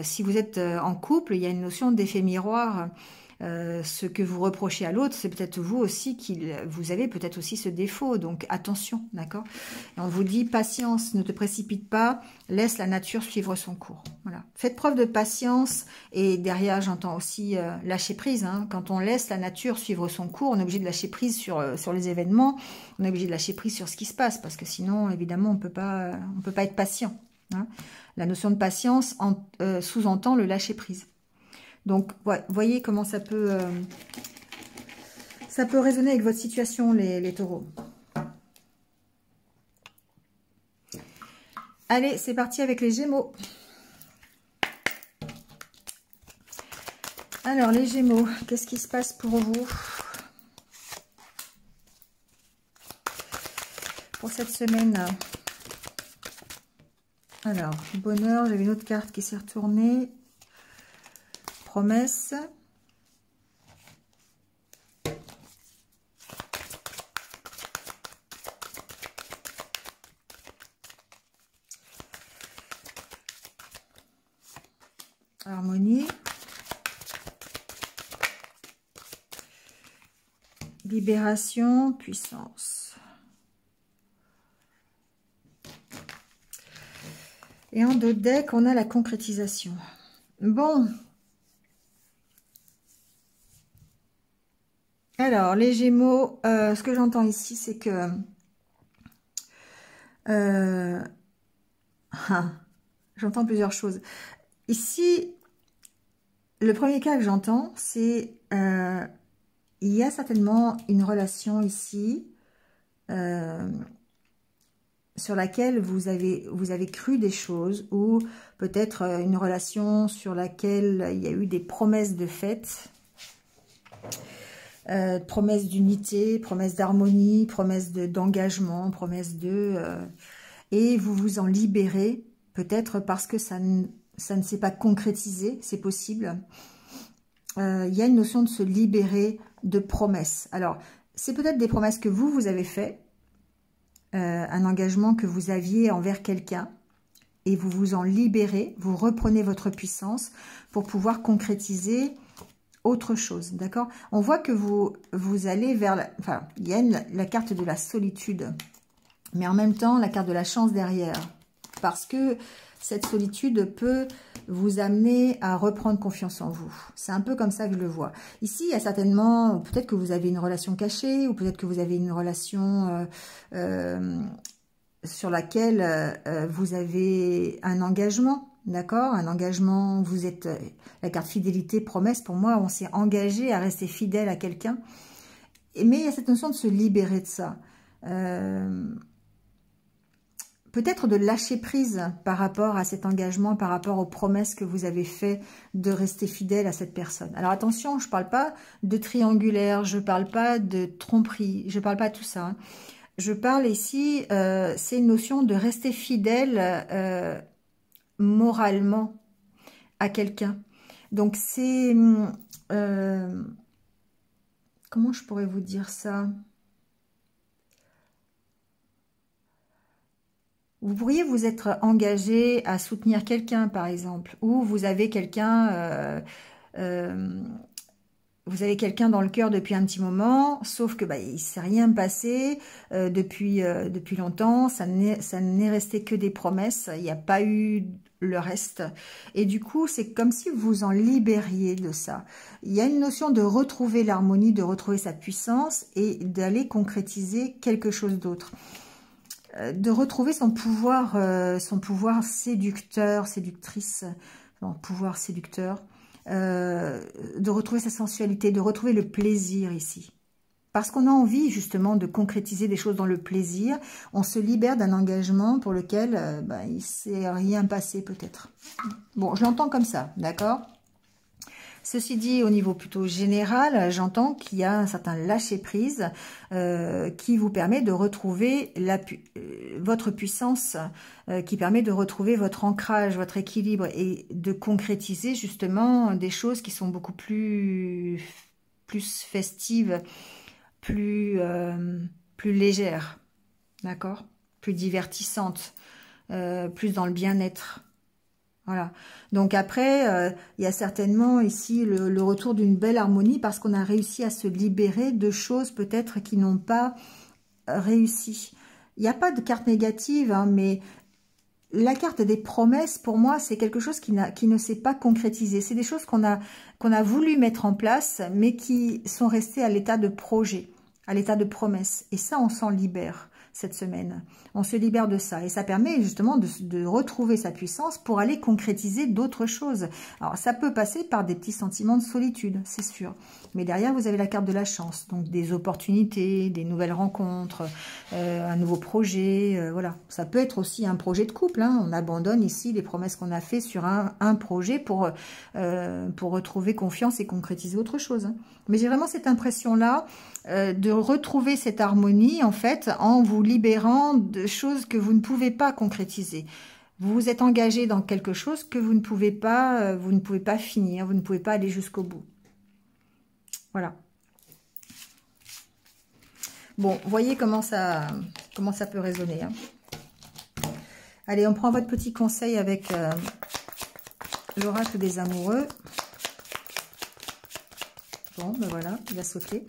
si vous êtes en couple, il y a une notion d'effet miroir. Ce que vous reprochez à l'autre, c'est peut-être vous aussi vous avez peut-être aussi ce défaut, donc attention, d'accord. On vous dit patience, ne te précipite pas, laisse la nature suivre son cours. Voilà, faites preuve de patience et derrière j'entends aussi lâcher prise, hein. Quand on laisse la nature suivre son cours, on est obligé de lâcher prise sur les événements, on est obligé de lâcher prise sur ce qui se passe parce que sinon évidemment on peut pas être patient, hein. La notion de patience sous-entend le lâcher prise. Donc, ouais, voyez comment ça peut résonner avec votre situation, les taureaux. Allez, c'est parti avec les Gémeaux. Alors, les Gémeaux, qu'est-ce qui se passe pour vous pour cette semaine? Alors, bonheur, j'avais une autre carte qui s'est retournée. Promesse. Harmonie. Libération, puissance. Et en dos de deck, on a la concrétisation. Bon. Alors, les Gémeaux, ce que j'entends ici, c'est que j'entends plusieurs choses. Ici, le premier cas que j'entends, c'est il y a certainement une relation ici sur laquelle vous avez cru des choses, ou peut-être une relation sur laquelle il y a eu des promesses de fête. Promesse d'unité, promesse d'harmonie, promesse d'engagement, promesse et vous vous en libérez, peut-être parce que ça ne s'est pas concrétisé, c'est possible. Il y a une notion de se libérer de promesses. Alors, c'est peut-être des promesses que vous avez fait, un engagement que vous aviez envers quelqu'un, et vous vous en libérez, vous reprenez votre puissance pour pouvoir concrétiser autre chose, d'accord? On voit que vous allez vers... Enfin, il y a la carte de la solitude, mais en même temps, la carte de la chance derrière. Parce que cette solitude peut vous amener à reprendre confiance en vous. C'est un peu comme ça que je le vois. Ici, il y a certainement... Peut-être que vous avez une relation cachée, ou peut-être que vous avez une relation sur laquelle vous avez un engagement. D'accord, un engagement, vous êtes, la carte fidélité, promesse, pour moi, on s'est engagé à rester fidèle à quelqu'un. Mais il y a cette notion de se libérer de ça. peut-être de lâcher prise par rapport à cet engagement, par rapport aux promesses que vous avez fait de rester fidèle à cette personne. Alors attention, je ne parle pas de triangulaire, je ne parle pas de tromperie, je ne parle pas de tout ça. Hein. Je parle ici, c'est une notion de rester fidèle moralement à quelqu'un. Donc c'est... comment je pourrais vous dire ça ? Vous pourriez vous être engagé à soutenir quelqu'un, par exemple, ou vous avez quelqu'un dans le cœur depuis un petit moment, sauf que il s'est rien passé depuis longtemps, ça n'est resté que des promesses, il n'y a pas eu le reste. Et du coup, c'est comme si vous vous en libériez de ça. Il y a une notion de retrouver l'harmonie, de retrouver sa puissance et d'aller concrétiser quelque chose d'autre. De retrouver son pouvoir séducteur, séductrice, son pouvoir séducteur, de retrouver sa sensualité, de retrouver le plaisir ici. Parce qu'on a envie justement de concrétiser des choses dans le plaisir, on se libère d'un engagement pour lequel il ne s'est rien passé peut-être. Bon, je l'entends comme ça, d'accord ? Ceci dit, au niveau plutôt général, j'entends qu'il y a un certain lâcher-prise qui vous permet de retrouver votre puissance, qui permet de retrouver votre ancrage, votre équilibre et de concrétiser justement des choses qui sont beaucoup plus festives, plus légères, d'accord ? Plus divertissantes, plus dans le bien-être. Voilà. Donc après, il y a certainement ici le retour d'une belle harmonie parce qu'on a réussi à se libérer de choses peut-être qui n'ont pas réussi. Il n'y a pas de carte négative, hein, mais la carte des promesses, pour moi, c'est quelque chose qui ne s'est pas concrétisé. C'est des choses qu'on a voulu mettre en place, mais qui sont restées à l'état de projet, à l'état de promesse. Et ça, on s'en libère cette semaine. On se libère de ça. Et ça permet justement de retrouver sa puissance pour aller concrétiser d'autres choses. Alors, ça peut passer par des petits sentiments de solitude, c'est sûr. Mais derrière, vous avez la carte de la chance. Donc, des opportunités, des nouvelles rencontres, un nouveau projet. Voilà. Ça peut être aussi un projet de couple. Hein. On abandonne ici les promesses qu'on a fait sur un projet pour retrouver confiance et concrétiser autre chose. Hein. Mais j'ai vraiment cette impression-là de retrouver cette harmonie, en fait, en vous libérant de choses que vous ne pouvez pas concrétiser. Vous vous êtes engagé dans quelque chose que vous ne pouvez pas finir, vous ne pouvez pas aller jusqu'au bout. Voilà. Bon, voyez comment ça peut résonner. Hein. Allez, on prend votre petit conseil avec l'oracle des amoureux. Bon, ben voilà, il a sauté.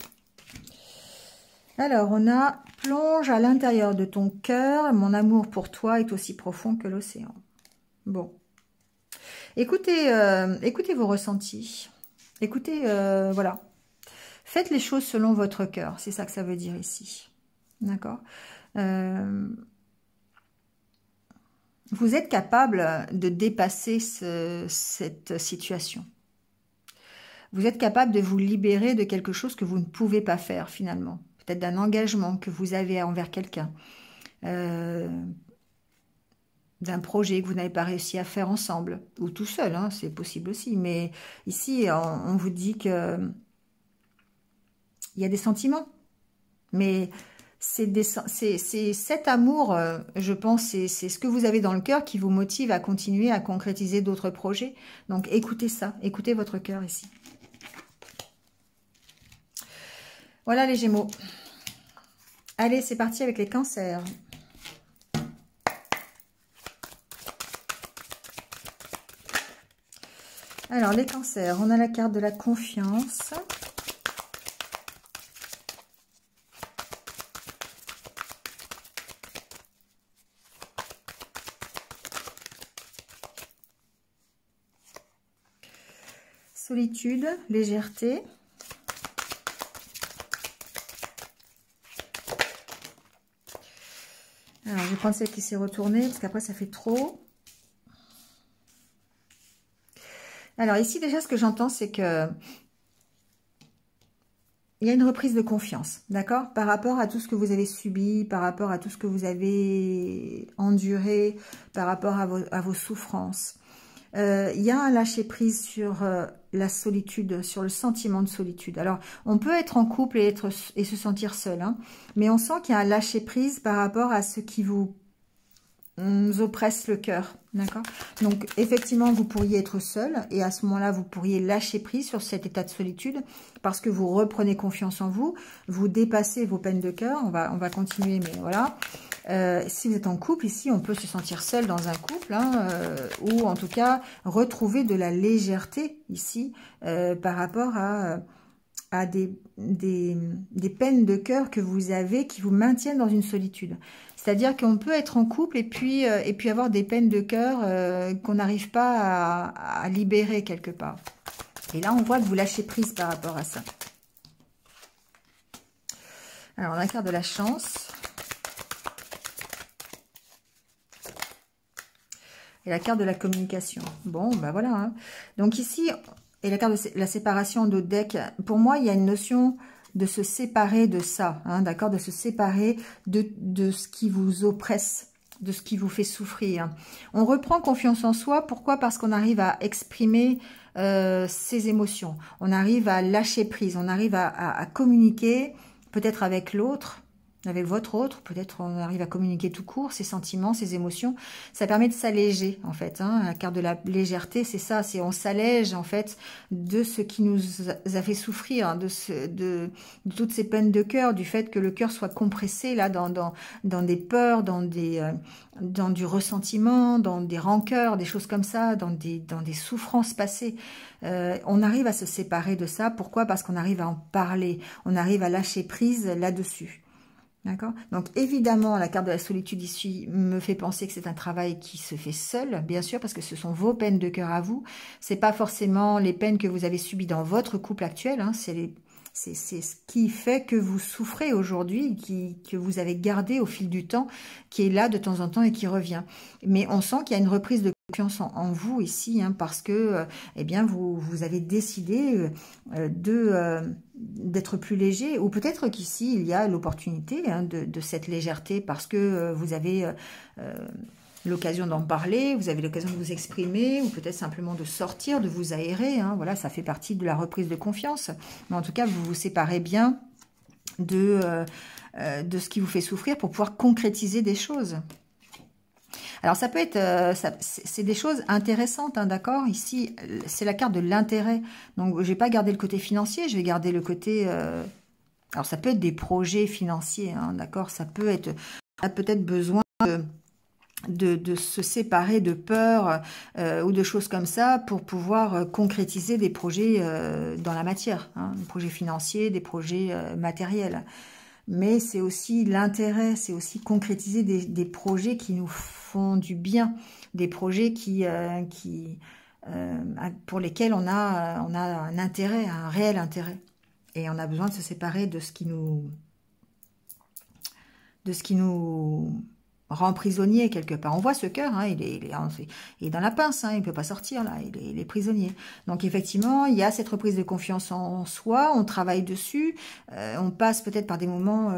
Alors, on a « Plonge à l'intérieur de ton cœur, mon amour pour toi est aussi profond que l'océan. » Bon. Écoutez vos ressentis. Écoutez, voilà. Faites les choses selon votre cœur. C'est ça que ça veut dire ici. D'accord ? Vous êtes capable de dépasser cette situation. Vous êtes capable de vous libérer de quelque chose que vous ne pouvez pas faire finalement. Peut-être d'un engagement que vous avez envers quelqu'un. D'un projet que vous n'avez pas réussi à faire ensemble. Ou tout seul, hein, c'est possible aussi. Mais ici, on vous dit que il y a des sentiments. Mais c'est cet amour, je pense, c'est ce que vous avez dans le cœur qui vous motive à continuer à concrétiser d'autres projets. Donc écoutez ça, écoutez votre cœur ici. Voilà les Gémeaux. Allez, c'est parti avec les cancers. Alors, les cancers, on a la carte de la confiance. Solitude, légèreté. Alors, je vais prendre celle qui s'est retournée, parce qu'après, ça fait trop. Alors, ici, déjà, ce que j'entends, c'est que il y a une reprise de confiance, d'accord? Par rapport à tout ce que vous avez subi, par rapport à tout ce que vous avez enduré, par rapport à vos souffrances. Il y a un lâcher-prise sur la solitude, sur le sentiment de solitude. Alors, on peut être en couple et se sentir seul, hein, mais on sent qu'il y a un lâcher-prise par rapport à ce qui vous oppresse le cœur, d'accord? Donc, effectivement, vous pourriez être seul et à ce moment-là, vous pourriez lâcher prise sur cet état de solitude parce que vous reprenez confiance en vous, vous dépassez vos peines de cœur. On va continuer, mais voilà. Si vous êtes en couple, ici, on peut se sentir seul dans un couple, hein, ou en tout cas, retrouver de la légèreté ici par rapport à des peines de cœur que vous avez qui vous maintiennent dans une solitude. C'est-à-dire qu'on peut être en couple et puis avoir des peines de cœur qu'on n'arrive pas à libérer quelque part. Et là, on voit que vous lâchez prise par rapport à ça. Alors, la carte de la chance. Et la carte de la communication. Bon, ben voilà. Hein. Donc ici, et la carte de la séparation d'autres decks, pour moi, il y a une notion de se séparer de ça, hein, d'accord, de se séparer de ce qui vous oppresse, de ce qui vous fait souffrir. On reprend confiance en soi, pourquoi? Parce qu'on arrive à exprimer ses émotions, on arrive à lâcher prise, on arrive à communiquer, peut-être avec l'autre, avec votre autre, peut-être on arrive à communiquer tout court, ses sentiments, ses émotions. Ça permet de s'alléger, en fait. Hein. La carte de la légèreté, c'est ça, c'est on s'allège, en fait, de ce qui nous a fait souffrir, hein, de toutes ces peines de cœur, du fait que le cœur soit compressé, là, dans des peurs, dans du ressentiment, dans des rancœurs, des choses comme ça, dans des souffrances passées. On arrive à se séparer de ça. Pourquoi? Parce qu'on arrive à en parler, on arrive à lâcher prise là-dessus. D'accord. Donc évidemment, la carte de la solitude ici me fait penser que c'est un travail qui se fait seul, bien sûr, parce que ce sont vos peines de cœur à vous. C'est pas forcément les peines que vous avez subies dans votre couple actuel. Hein. C'est ce qui fait que vous souffrez aujourd'hui, que vous avez gardé au fil du temps, qui est là de temps en temps et qui revient. Mais on sent qu'il y a une reprise de confiance en vous ici, hein, parce que eh bien vous avez décidé d'être plus léger, ou peut-être qu'ici il y a l'opportunité, hein, de cette légèreté parce que vous avez l'occasion d'en parler, vous avez l'occasion de vous exprimer, ou peut-être simplement de sortir, de vous aérer, hein, voilà, ça fait partie de la reprise de confiance. Mais en tout cas, vous vous séparez bien de ce qui vous fait souffrir pour pouvoir concrétiser des choses. Alors ça peut être, c'est des choses intéressantes, hein, d'accord. Ici, c'est la carte de l'intérêt. Donc je vais pas garder le côté financier, je vais garder le côté. Alors ça peut être des projets financiers, hein, d'accord. Ça peut être, on a peut-être besoin de se séparer de peur ou de choses comme ça pour pouvoir concrétiser des projets dans la matière, hein, des projets financiers, des projets matériels. Mais c'est aussi l'intérêt, c'est aussi concrétiser des projets qui nous font du bien, des projets pour lesquels on a un intérêt, un réel intérêt. Et on a besoin de se séparer de ce qui nous rend prisonnier quelque part. On voit ce cœur, hein, il est dans la pince, hein, il ne peut pas sortir, là, il est prisonnier. Donc effectivement, il y a cette reprise de confiance en soi, on travaille dessus, on passe peut-être par des moments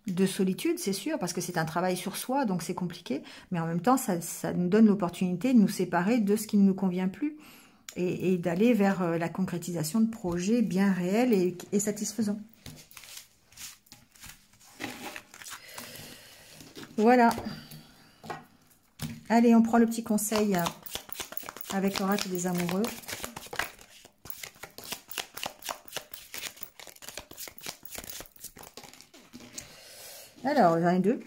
de solitude, c'est sûr, parce que c'est un travail sur soi, donc c'est compliqué, mais en même temps, ça nous donne l'opportunité de nous séparer de ce qui ne nous convient plus et d'aller vers la concrétisation de projets bien réels et satisfaisants. Voilà. Allez, on prend le petit conseil avec l'oracle des amoureux. Alors, j'en ai deux.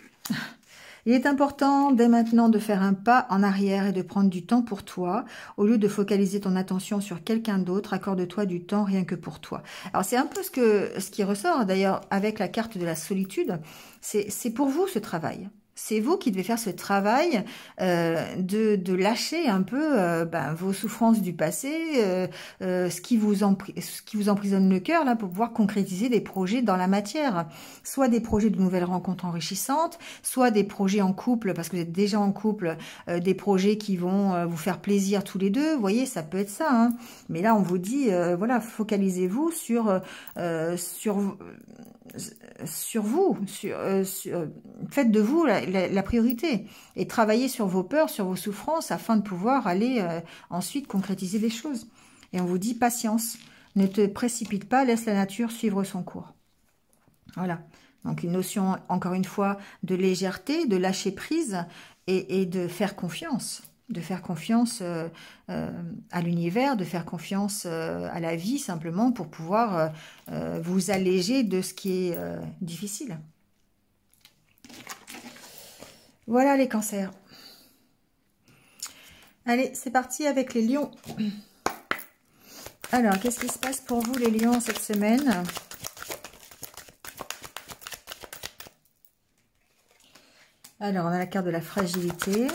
Il est important dès maintenant de faire un pas en arrière et de prendre du temps pour toi. Au lieu de focaliser ton attention sur quelqu'un d'autre, accorde-toi du temps rien que pour toi. Alors, c'est un peu ce qui ressort d'ailleurs avec la carte de la solitude. C'est pour vous ce travail. C'est vous qui devez faire ce travail de lâcher un peu vos souffrances du passé, ce qui vous emprisonne le cœur là pour pouvoir concrétiser des projets dans la matière. Soit des projets de nouvelles rencontres enrichissantes, soit des projets en couple parce que vous êtes déjà en couple, des projets qui vont vous faire plaisir tous les deux. Vous voyez, ça peut être ça. Hein. Mais là, on vous dit, voilà, focalisez-vous sur vous, faites de vous la priorité et travaillez sur vos peurs, sur vos souffrances afin de pouvoir aller ensuite concrétiser des choses. Et on vous dit patience, ne te précipite pas, laisse la nature suivre son cours. Voilà, donc une notion encore une fois de légèreté, de lâcher prise et de faire confiance. De faire confiance à l'univers, de faire confiance à la vie simplement pour pouvoir vous alléger de ce qui est difficile. Voilà les cancers. Allez, c'est parti avec les lions. Alors, qu'est-ce qui se passe pour vous les lions cette semaine ? Alors, on a la carte de la fragilité.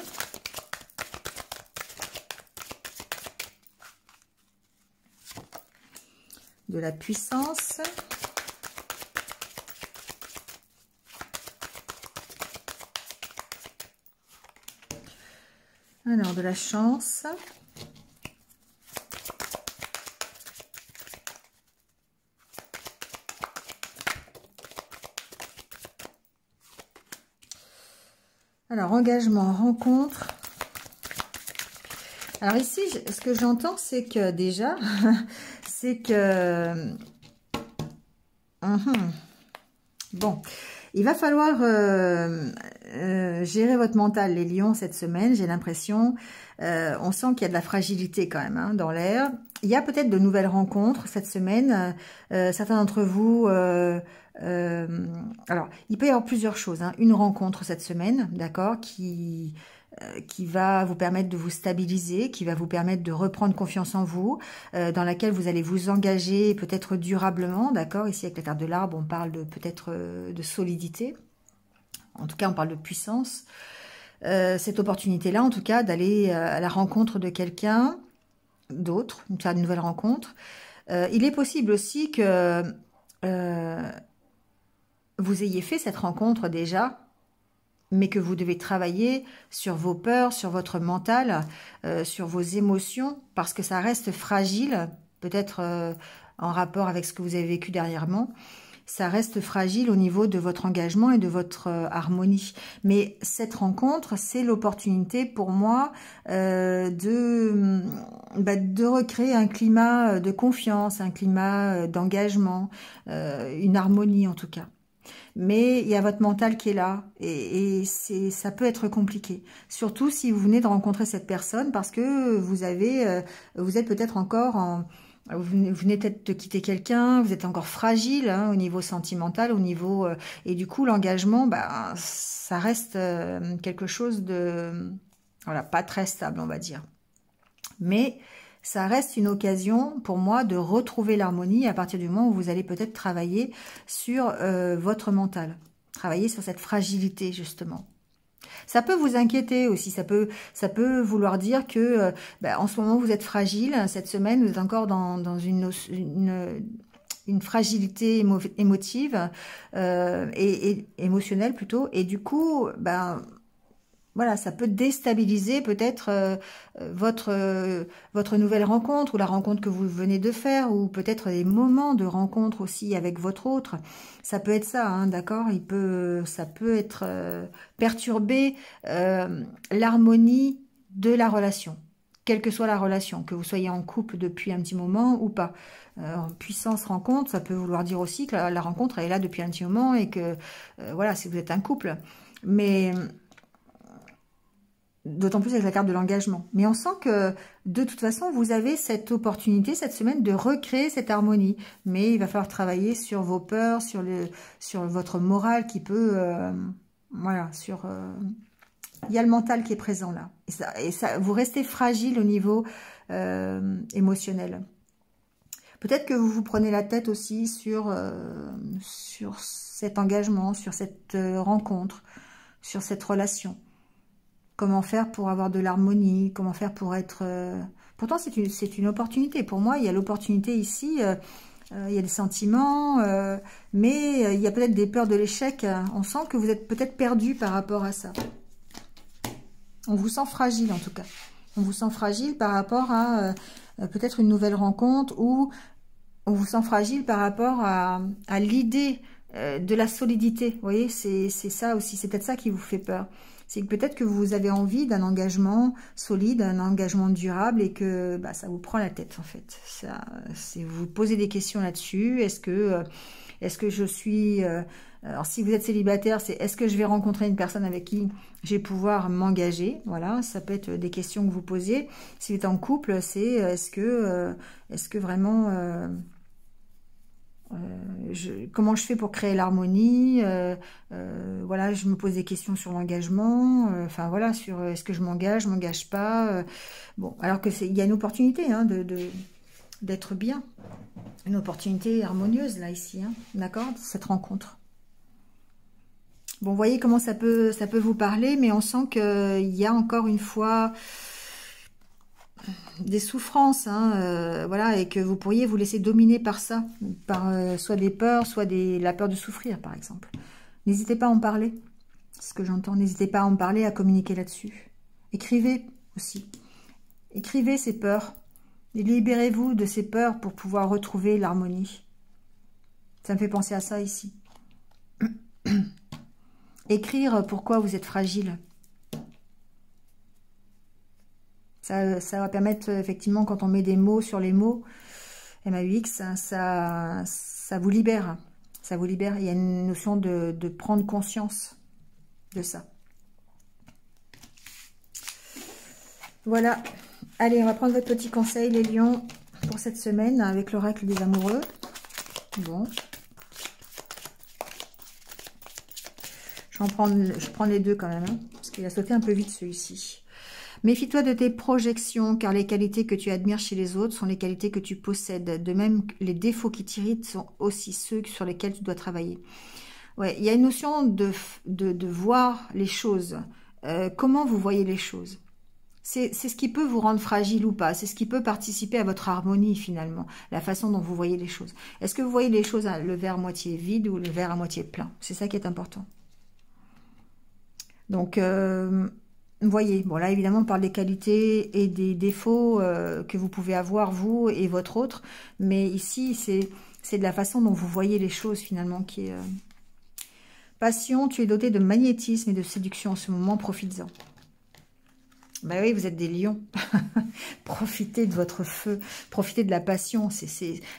De la puissance. Alors, de la chance. Alors, engagement, rencontre. Alors ici, ce que j'entends, c'est que déjà, c'est que... Bon, il va falloir gérer votre mental, les lions, cette semaine, j'ai l'impression. On sent qu'il y a de la fragilité quand même hein, dans l'air. Il y a peut-être de nouvelles rencontres cette semaine. Certains d'entre vous... alors, il peut y avoir plusieurs choses. Hein. Une rencontre cette semaine, d'accord, qui va vous permettre de vous stabiliser, qui va vous permettre de reprendre confiance en vous, dans laquelle vous allez vous engager peut-être durablement, d'accord. Ici, avec la carte de l'arbre, on parle de peut-être de solidité. En tout cas, on parle de puissance. Cette opportunité-là, en tout cas, d'aller à la rencontre de quelqu'un d'autre, de faire une nouvelle rencontre. Il est possible aussi que vous ayez fait cette rencontre déjà, mais que vous devez travailler sur vos peurs, sur votre mental, sur vos émotions, parce que ça reste fragile, peut-être en rapport avec ce que vous avez vécu dernièrement, ça reste fragile au niveau de votre engagement et de votre harmonie. Mais cette rencontre, c'est l'opportunité pour moi de recréer un climat de confiance, un climat d'engagement, une harmonie en tout cas. Mais il y a votre mental qui est là et ça peut être compliqué. Surtout si vous venez de rencontrer cette personne parce que vous êtes peut-être encore vous venez peut-être de quitter quelqu'un, vous êtes encore fragile hein, au niveau sentimental, au niveau et du coup l'engagement, ça reste quelque chose de voilà pas très stable on va dire. Mais ça reste une occasion pour moi de retrouver l'harmonie à partir du moment où vous allez peut-être travailler sur votre mental, travailler sur cette fragilité justement. Ça peut vous inquiéter aussi, ça peut vouloir dire que en ce moment vous êtes fragile, cette semaine vous êtes encore dans une fragilité émotive et émotionnelle plutôt, et du coup voilà, ça peut déstabiliser peut-être votre nouvelle rencontre ou la rencontre que vous venez de faire ou peut-être des moments de rencontre aussi avec votre autre. Ça peut être ça, hein, d'accord. Ça peut être perturber l'harmonie de la relation, quelle que soit la relation, que vous soyez en couple depuis un petit moment ou pas. En puissance rencontre, ça peut vouloir dire aussi que la rencontre elle est là depuis un petit moment et que voilà, si vous êtes un couple, mais d'autant plus avec la carte de l'engagement. Mais on sent que, de toute façon, vous avez cette opportunité, cette semaine, de recréer cette harmonie. Mais il va falloir travailler sur vos peurs, sur votre morale qui peut... voilà, il y a le mental qui est présent là. Et ça, vous restez fragile au niveau émotionnel. Peut-être que vous vous prenez la tête aussi sur cet engagement, sur cette rencontre. sur cette relation. Comment faire pour avoir de l'harmonie, comment faire pour être... Pourtant, c'est une opportunité. Pour moi, il y a l'opportunité ici, il y a des sentiments, mais il y a peut-être des peurs de l'échec. On sent que vous êtes peut-être perdu par rapport à ça. On vous sent fragile, en tout cas. On vous sent fragile par rapport à peut-être une nouvelle rencontre, ou on vous sent fragile par rapport à l'idée de la solidité. Vous voyez, c'est ça aussi. C'est peut-être ça qui vous fait peur. C'est que peut-être que vous avez envie d'un engagement solide, un engagement durable, et que bah, ça vous prend la tête, en fait. Vous vous posez des questions là-dessus. Est-ce que je suis... alors, si vous êtes célibataire, c'est est-ce que je vais rencontrer une personne avec qui je vais pouvoir m'engager? Voilà, ça peut être des questions que vous posez. Si vous êtes en couple, c'est est-ce que vraiment... comment je fais pour créer l'harmonie, voilà, je me pose des questions sur l'engagement, enfin voilà, sur est-ce que je m'engage pas, bon, alors que il y a une opportunité hein, d'être bien, une opportunité harmonieuse là ici, hein, d'accord, cette rencontre. Bon, vous voyez comment ça peut vous parler, mais on sent qu'il y a encore une fois des souffrances, hein, voilà, et que vous pourriez vous laisser dominer par ça, par soit des peurs, soit la peur de souffrir, par exemple. N'hésitez pas à en parler, c'est ce que j'entends. N'hésitez pas à en parler, à communiquer là-dessus. Écrivez aussi. Écrivez ces peurs. Et libérez-vous de ces peurs pour pouvoir retrouver l'harmonie. Ça me fait penser à ça ici. Écrire pourquoi vous êtes fragile. Ça va permettre, effectivement, quand on met des mots sur les mots, MAUX, ça vous libère. Ça vous libère. Il y a une notion de prendre conscience de ça. Voilà. Allez, on va prendre votre petit conseil, les lions, pour cette semaine, avec l'oracle des amoureux. Bon. Je prends les deux quand même, hein, parce qu'il a sauté un peu vite celui-ci. Méfie-toi de tes projections, car les qualités que tu admires chez les autres sont les qualités que tu possèdes. De même, les défauts qui t'irritent sont aussi ceux sur lesquels tu dois travailler. Ouais, il y a une notion de voir les choses. Comment vous voyez les choses? C'est ce qui peut vous rendre fragile ou pas. C'est ce qui peut participer à votre harmonie, finalement. La façon dont vous voyez les choses. Est-ce que vous voyez les choses, le verre à moitié vide ou le verre à moitié plein? C'est ça qui est important. Donc... vous voyez, bon là évidemment on parle des qualités et des défauts que vous pouvez avoir vous et votre autre, mais ici c'est de la façon dont vous voyez les choses finalement qui est... Passion, tu es doté de magnétisme et de séduction en ce moment, profites-en. Ben oui, vous êtes des lions. Profitez de votre feu, profitez de la passion.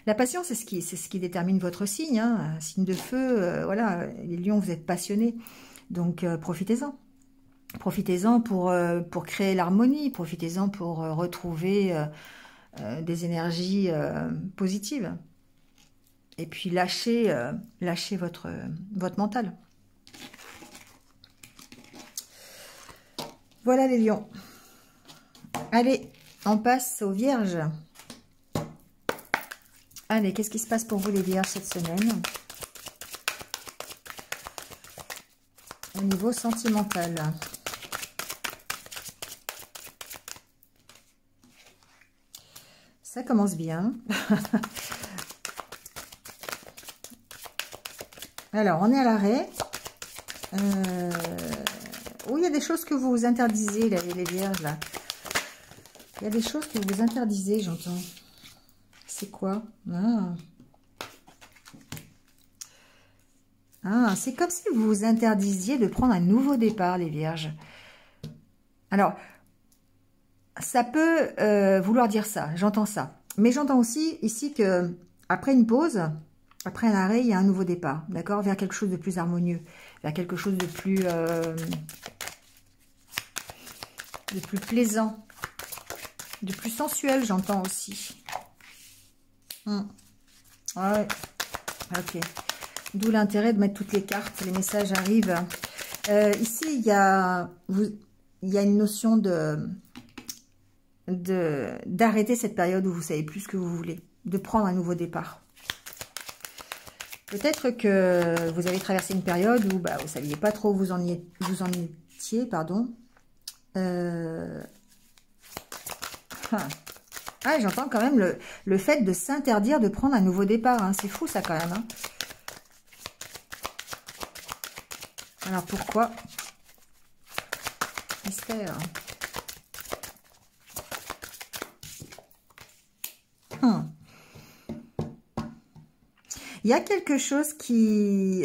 La passion, c'est ce qui détermine votre signe, hein. Un signe de feu, voilà, les lions, vous êtes passionnés, donc profitez-en. Profitez-en pour créer l'harmonie, profitez-en pour retrouver des énergies positives. Et puis lâchez votre mental. Voilà les lions. Allez, on passe aux vierges. Allez, qu'est-ce qui se passe pour vous les vierges cette semaine? Au niveau sentimental. Ça commence bien. Alors, on est à l'arrêt. Oh, il y a des choses que vous vous interdisez, là, les vierges, là. Il y a des choses que vous interdisez, j'entends. C'est quoi? C'est comme si vous vous interdisiez de prendre un nouveau départ, les vierges. Alors, ça peut vouloir dire ça, j'entends ça. Mais j'entends aussi ici que après une pause, après un arrêt, il y a un nouveau départ, d'accord? Vers quelque chose de plus harmonieux, vers quelque chose de plus plaisant, de plus sensuel, j'entends aussi. Ouais, ok. D'où l'intérêt de mettre toutes les cartes, les messages arrivent. Ici, il y a une notion d'arrêter cette période où vous savez plus ce que vous voulez, de prendre un nouveau départ. Peut-être que vous avez traversé une période où bah, vous ne saviez pas trop où vous en étiez, pardon. Ah, j'entends quand même le fait de s'interdire de prendre un nouveau départ. Hein. C'est fou ça quand même. Hein. Alors pourquoi? Mystère. Il y a quelque chose qui...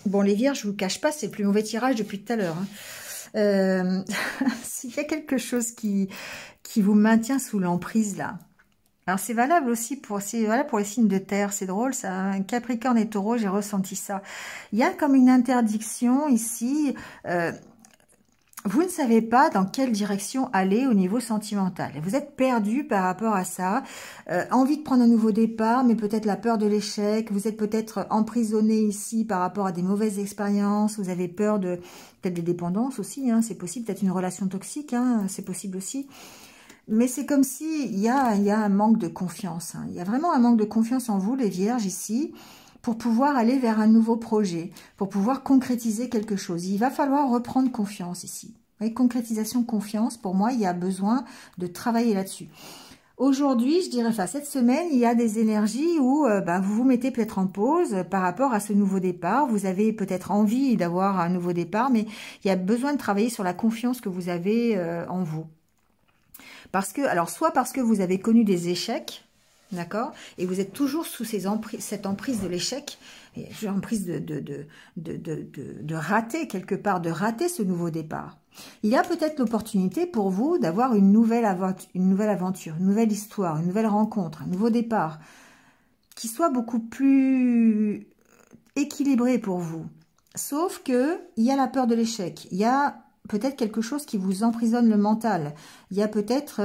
Bon, les vierges, je vous cache pas, c'est le plus mauvais tirage depuis tout à l'heure. Hein. S'il y a quelque chose qui vous maintient sous l'emprise, là. Alors, c'est valable aussi pour les signes de terre. C'est drôle, ça. Capricorne et Taureau, j'ai ressenti ça. Il y a comme une interdiction ici... vous ne savez pas dans quelle direction aller au niveau sentimental. Vous êtes perdu par rapport à ça. Envie de prendre un nouveau départ, mais peut-être la peur de l'échec. Vous êtes peut-être emprisonné ici par rapport à des mauvaises expériences. Vous avez peur de peut-être des dépendances aussi. Hein, c'est possible. Peut-être une relation toxique. Hein, c'est possible aussi. Mais c'est comme si il y a un manque de confiance. Hein. Il y a vraiment un manque de confiance en vous, les vierges, ici, pour pouvoir aller vers un nouveau projet, pour pouvoir concrétiser quelque chose. Il va falloir reprendre confiance ici. Avec concrétisation, confiance, pour moi, il y a besoin de travailler là-dessus. Aujourd'hui, je dirais, enfin, cette semaine, il y a des énergies où vous vous mettez peut-être en pause par rapport à ce nouveau départ. Vous avez peut-être envie d'avoir un nouveau départ, mais il y a besoin de travailler sur la confiance que vous avez en vous. Parce que, alors, soit parce que vous avez connu des échecs, d'accord, et vous êtes toujours sous cette emprise de l'échec, emprise de rater quelque part, de rater ce nouveau départ. Il y a peut-être l'opportunité pour vous d'avoir une nouvelle aventure, une nouvelle histoire, une nouvelle rencontre, un nouveau départ, qui soit beaucoup plus équilibré pour vous. Sauf que il y a la peur de l'échec, il y a peut-être quelque chose qui vous emprisonne le mental. Il y a peut-être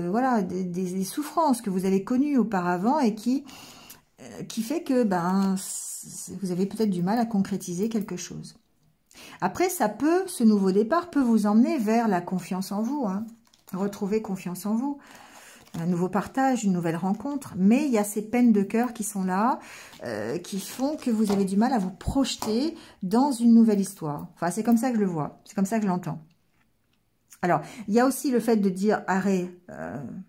voilà, des souffrances que vous avez connues auparavant et qui fait que vous avez peut-être du mal à concrétiser quelque chose. Après, ce nouveau départ peut vous emmener vers la confiance en vous. Hein. Retrouver confiance en vous. Un nouveau partage, une nouvelle rencontre. Mais il y a ces peines de cœur qui sont là, qui font que vous avez du mal à vous projeter dans une nouvelle histoire. Enfin, c'est comme ça que je le vois. C'est comme ça que je l'entends. Alors, il y a aussi le fait de dire arrête,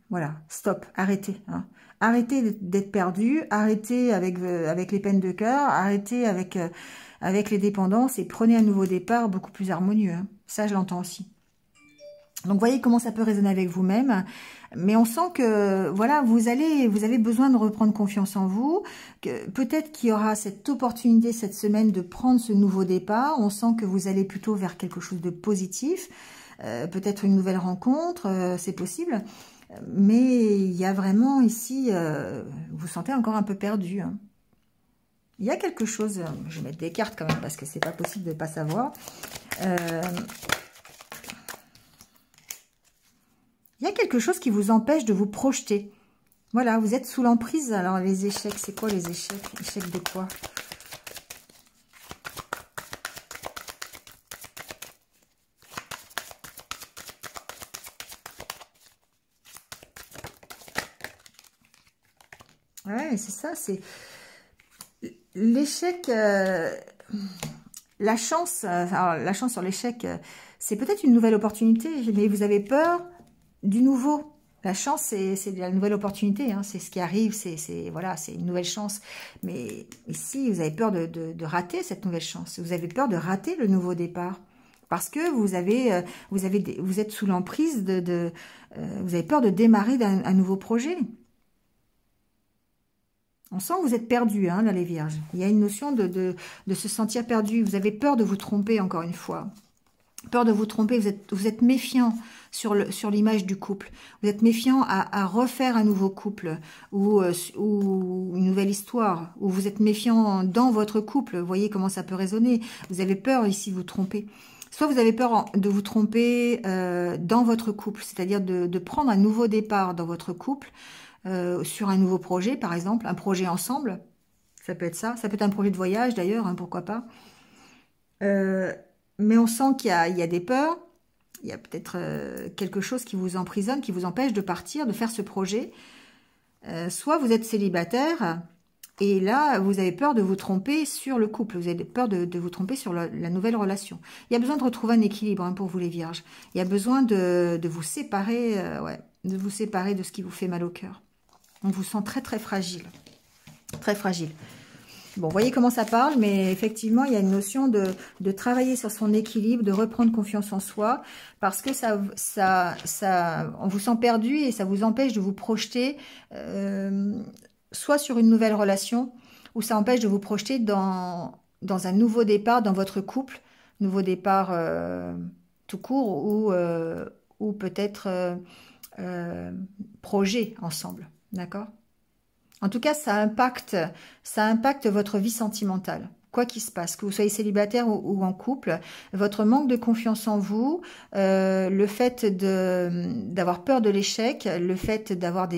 voilà, stop, arrêtez. Hein. Arrêtez d'être perdu, arrêtez avec les peines de cœur, arrêtez avec les dépendances et prenez un nouveau départ beaucoup plus harmonieux. Hein. Ça, je l'entends aussi. Donc, voyez comment ça peut résonner avec vous-même. Mais on sent que, voilà, vous avez besoin de reprendre confiance en vous. Peut-être qu'il y aura cette opportunité cette semaine de prendre ce nouveau départ. On sent que vous allez plutôt vers quelque chose de positif. Peut-être une nouvelle rencontre, c'est possible. Mais il y a vraiment ici, vous vous sentez encore un peu perdu. Hein. Il y a quelque chose, je vais mettre des cartes quand même parce que c'est pas possible de ne pas savoir. Il y a quelque chose qui vous empêche de vous projeter. Voilà, vous êtes sous l'emprise. Alors les échecs, c'est quoi les échecs? Échecs de quoi? Ouais, c'est ça, c'est l'échec, la chance, alors la chance sur l'échec, c'est peut-être une nouvelle opportunité, mais vous avez peur du nouveau. La chance, c'est la nouvelle opportunité, hein, c'est ce qui arrive, voilà, c'est une nouvelle chance. Mais ici, vous avez peur de rater cette nouvelle chance, vous avez peur de rater le nouveau départ. Parce que vous êtes sous l'emprise vous avez peur de démarrer un nouveau projet. On sent que vous êtes perdu, hein, là, les vierges. Il y a une notion de se sentir perdu. Vous avez peur de vous tromper, encore une fois. Peur de vous tromper, vous êtes méfiant sur l'image du couple. Vous êtes méfiant à refaire un nouveau couple ou une nouvelle histoire. Ou vous êtes méfiant dans votre couple. Vous voyez comment ça peut résonner. Vous avez peur ici de vous tromper. Soit vous avez peur de vous tromper dans votre couple, c'est-à-dire de prendre un nouveau départ dans votre couple, sur un nouveau projet, par exemple, un projet ensemble. Ça peut être ça. Ça peut être un projet de voyage, d'ailleurs, hein, pourquoi pas. Mais on sent qu'il y a des peurs. Il y a peut-être quelque chose qui vous emprisonne, qui vous empêche de partir, de faire ce projet. Soit vous êtes célibataire et là, vous avez peur de vous tromper sur le couple. Vous avez peur de vous tromper sur la nouvelle relation. Il y a besoin de retrouver un équilibre hein, pour vous les vierges. Il y a besoin de vous séparer, de vous séparer de ce qui vous fait mal au cœur. On vous sent très très fragile. Très fragile. Bon, vous voyez comment ça parle, mais effectivement, il y a une notion de travailler sur son équilibre, de reprendre confiance en soi, parce que on vous sent perdu et ça vous empêche de vous projeter soit sur une nouvelle relation, ou ça empêche de vous projeter dans un nouveau départ dans votre couple, nouveau départ tout court, ou peut-être projet ensemble, d'accord ? En tout cas, ça impacte votre vie sentimentale. Quoi qu'il se passe, que vous soyez célibataire ou en couple, votre manque de confiance en vous, le fait d'avoir peur de l'échec, le fait d'avoir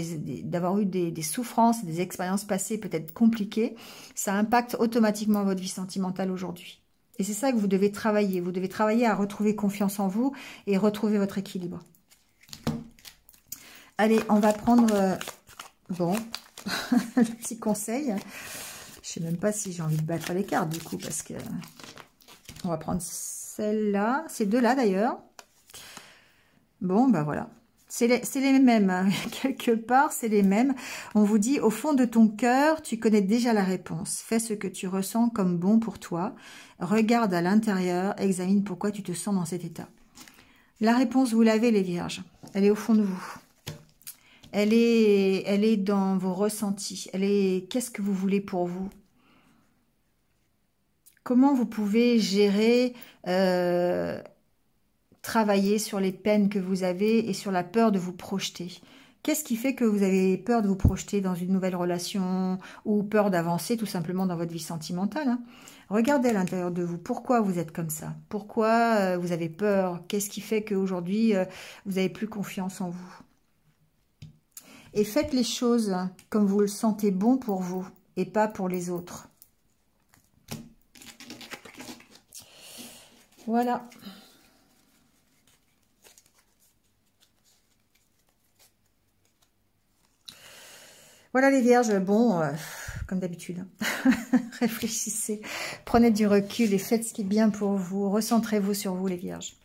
eu des souffrances, des expériences passées peut-être compliquées, ça impacte automatiquement votre vie sentimentale aujourd'hui. Et c'est ça que vous devez travailler. Vous devez travailler à retrouver confiance en vous et retrouver votre équilibre. Allez, on va prendre... bon... le petit conseil. Je sais même pas si j'ai envie de battre les cartes du coup, parce que on va prendre celle-là, ces deux-là d'ailleurs. Bon, ben voilà. C'est les mêmes, hein. Quelque part, c'est les mêmes. On vous dit, au fond de ton cœur, tu connais déjà la réponse. Fais ce que tu ressens comme bon pour toi. Regarde à l'intérieur, examine pourquoi tu te sens dans cet état. La réponse, vous l'avez les vierges. Elle est au fond de vous. Elle est dans vos ressentis. Elle est, qu'est-ce que vous voulez pour vous? Comment vous pouvez gérer, travailler sur les peines que vous avez et sur la peur de vous projeter? Qu'est-ce qui fait que vous avez peur de vous projeter dans une nouvelle relation ou peur d'avancer tout simplement dans votre vie sentimentale, hein? Regardez à l'intérieur de vous. Pourquoi vous êtes comme ça? Pourquoi vous avez peur? Qu'est-ce qui fait qu'aujourd'hui, vous n'avez plus confiance en vous? Et faites les choses comme vous le sentez bon pour vous et pas pour les autres. Voilà. Voilà les vierges. Bon, comme d'habitude, réfléchissez, prenez du recul et faites ce qui est bien pour vous. Recentrez-vous sur vous les vierges.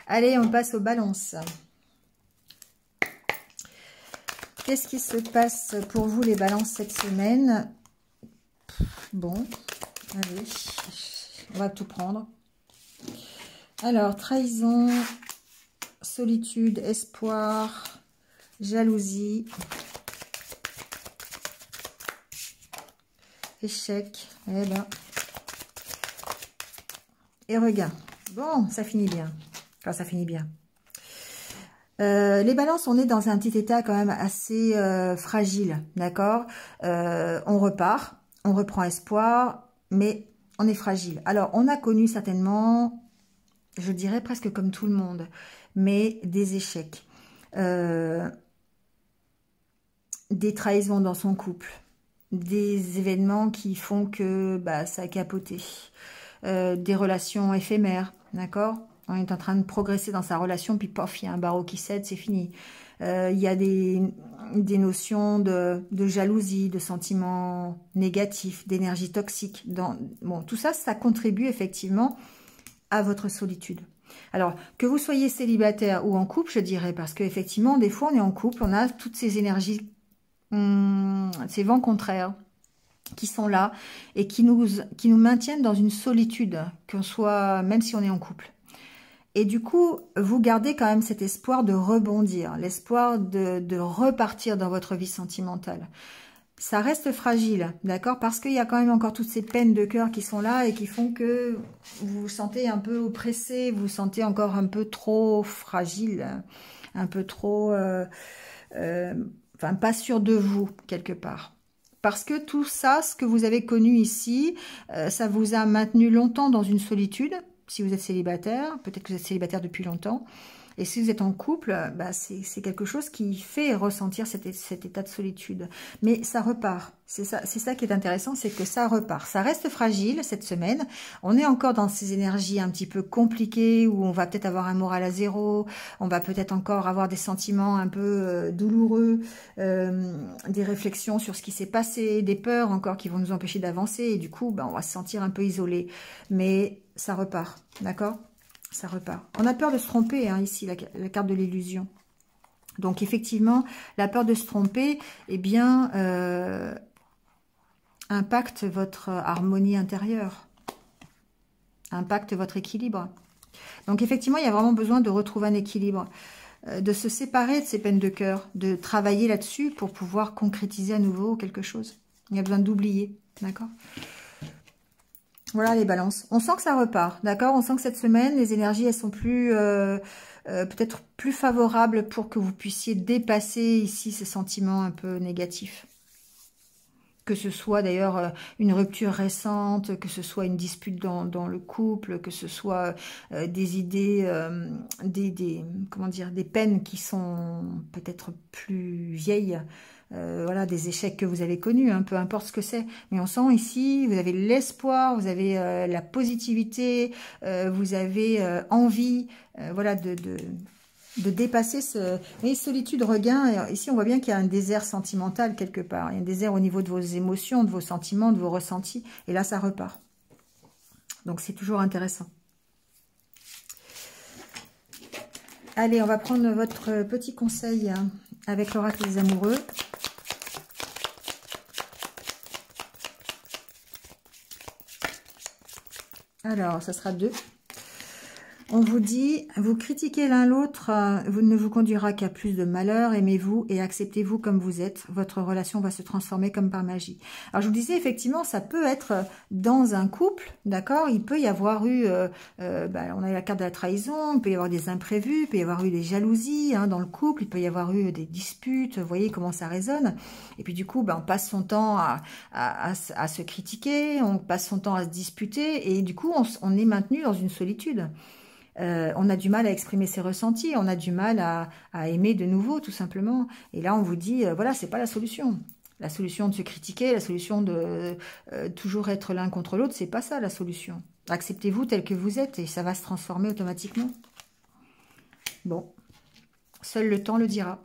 Allez, on passe aux balances. Qu'est-ce qui se passe pour vous, les balances, cette semaine? Bon, allez, on va tout prendre. Alors, trahison, solitude, espoir, jalousie, échec, eh ben, et regain. Bon, ça finit bien. Enfin, ça finit bien. Les balances, on est dans un petit état quand même assez fragile, d'accord? On repart, on reprend espoir, mais on est fragile. Alors, on a connu certainement, je dirais presque comme tout le monde, mais des échecs, des trahisons dans son couple, des événements qui font que bah, ça a capoté, des relations éphémères, d'accord? On est en train de progresser dans sa relation, puis pof, il y a un barreau qui cède, c'est fini. Il y a des notions de jalousie, de sentiments négatifs, d'énergie toxique. Bon, tout ça, ça contribue effectivement à votre solitude. Alors, que vous soyez célibataire ou en couple, je dirais, parce qu'effectivement, des fois, on est en couple, on a toutes ces énergies, ces vents contraires qui sont là et qui nous maintiennent dans une solitude, qu'on soit, même si on est en couple. Et du coup, vous gardez quand même cet espoir de rebondir, l'espoir de repartir dans votre vie sentimentale. Ça reste fragile, d'accord? Parce qu'il y a quand même encore toutes ces peines de cœur qui sont là et qui font que vous vous sentez un peu oppressé, vous vous sentez encore un peu trop fragile, un peu trop... enfin, pas sûr de vous, quelque part. Parce que tout ça, ce que vous avez connu ici, ça vous a maintenu longtemps dans une solitude. si vous êtes célibataire, peut-être que vous êtes célibataire depuis longtemps. Et si vous êtes en couple, bah c'est quelque chose qui fait ressentir cet état de solitude. Mais ça repart. C'est ça qui est intéressant, c'est que ça repart. Ça reste fragile cette semaine. On est encore dans ces énergies un petit peu compliquées où on va peut-être avoir un moral à zéro. On va peut-être encore avoir des sentiments un peu douloureux, des réflexions sur ce qui s'est passé, des peurs encore qui vont nous empêcher d'avancer. Et du coup, bah, on va se sentir un peu isolé. Mais ça repart, d'accord ? Ça repart. On a peur de se tromper, hein, ici, la carte de l'illusion. Donc, effectivement, la peur de se tromper, eh bien, impacte votre harmonie intérieure, impacte votre équilibre. Donc, effectivement, il y a vraiment besoin de retrouver un équilibre, de se séparer de ces peines de cœur, de travailler là-dessus pour pouvoir concrétiser à nouveau quelque chose. Il y a besoin d'oublier, d'accord ? Voilà les balances. On sent que ça repart, d'accord? On sent que cette semaine, les énergies, elles sont plus peut-être plus favorables pour que vous puissiez dépasser ici ces sentiments un peu négatifs. Que ce soit d'ailleurs une rupture récente, que ce soit une dispute dans le couple, que ce soit des idées, comment dire, des peines qui sont peut-être plus vieilles. Voilà, des échecs que vous avez connus, hein, peu importe ce que c'est. Mais on sent ici, vous avez l'espoir, vous avez la positivité, vous avez envie, voilà, de dépasser ce... Mais solitude, regain, ici on voit bien qu'il y a un désert sentimental quelque part. Il y a un désert au niveau de vos émotions, de vos sentiments, de vos ressentis. Et là, ça repart. Donc c'est toujours intéressant. Allez, on va prendre votre petit conseil avec l'oracle des amoureux. Alors, ça sera 2. On vous dit, vous critiquez l'un l'autre, vous ne vous conduira qu'à plus de malheur, aimez-vous et acceptez-vous comme vous êtes. Votre relation va se transformer comme par magie. Alors je vous disais, effectivement, ça peut être dans un couple, d'accord? Il peut y avoir eu, on a la carte de la trahison, il peut y avoir des imprévus, il peut y avoir eu des jalousies hein, dans le couple, il peut y avoir eu des disputes, vous voyez comment ça résonne. Et puis du coup, on passe son temps à se critiquer, on passe son temps à se disputer, et du coup, on est maintenu dans une solitude. On a du mal à exprimer ses ressentis, on a du mal à aimer de nouveau, tout simplement. Et là, on vous dit, voilà, c'est pas la solution. La solution de se critiquer, la solution de toujours être l'un contre l'autre, c'est pas ça la solution. Acceptez-vous tel que vous êtes et ça va se transformer automatiquement. Bon, seul le temps le dira.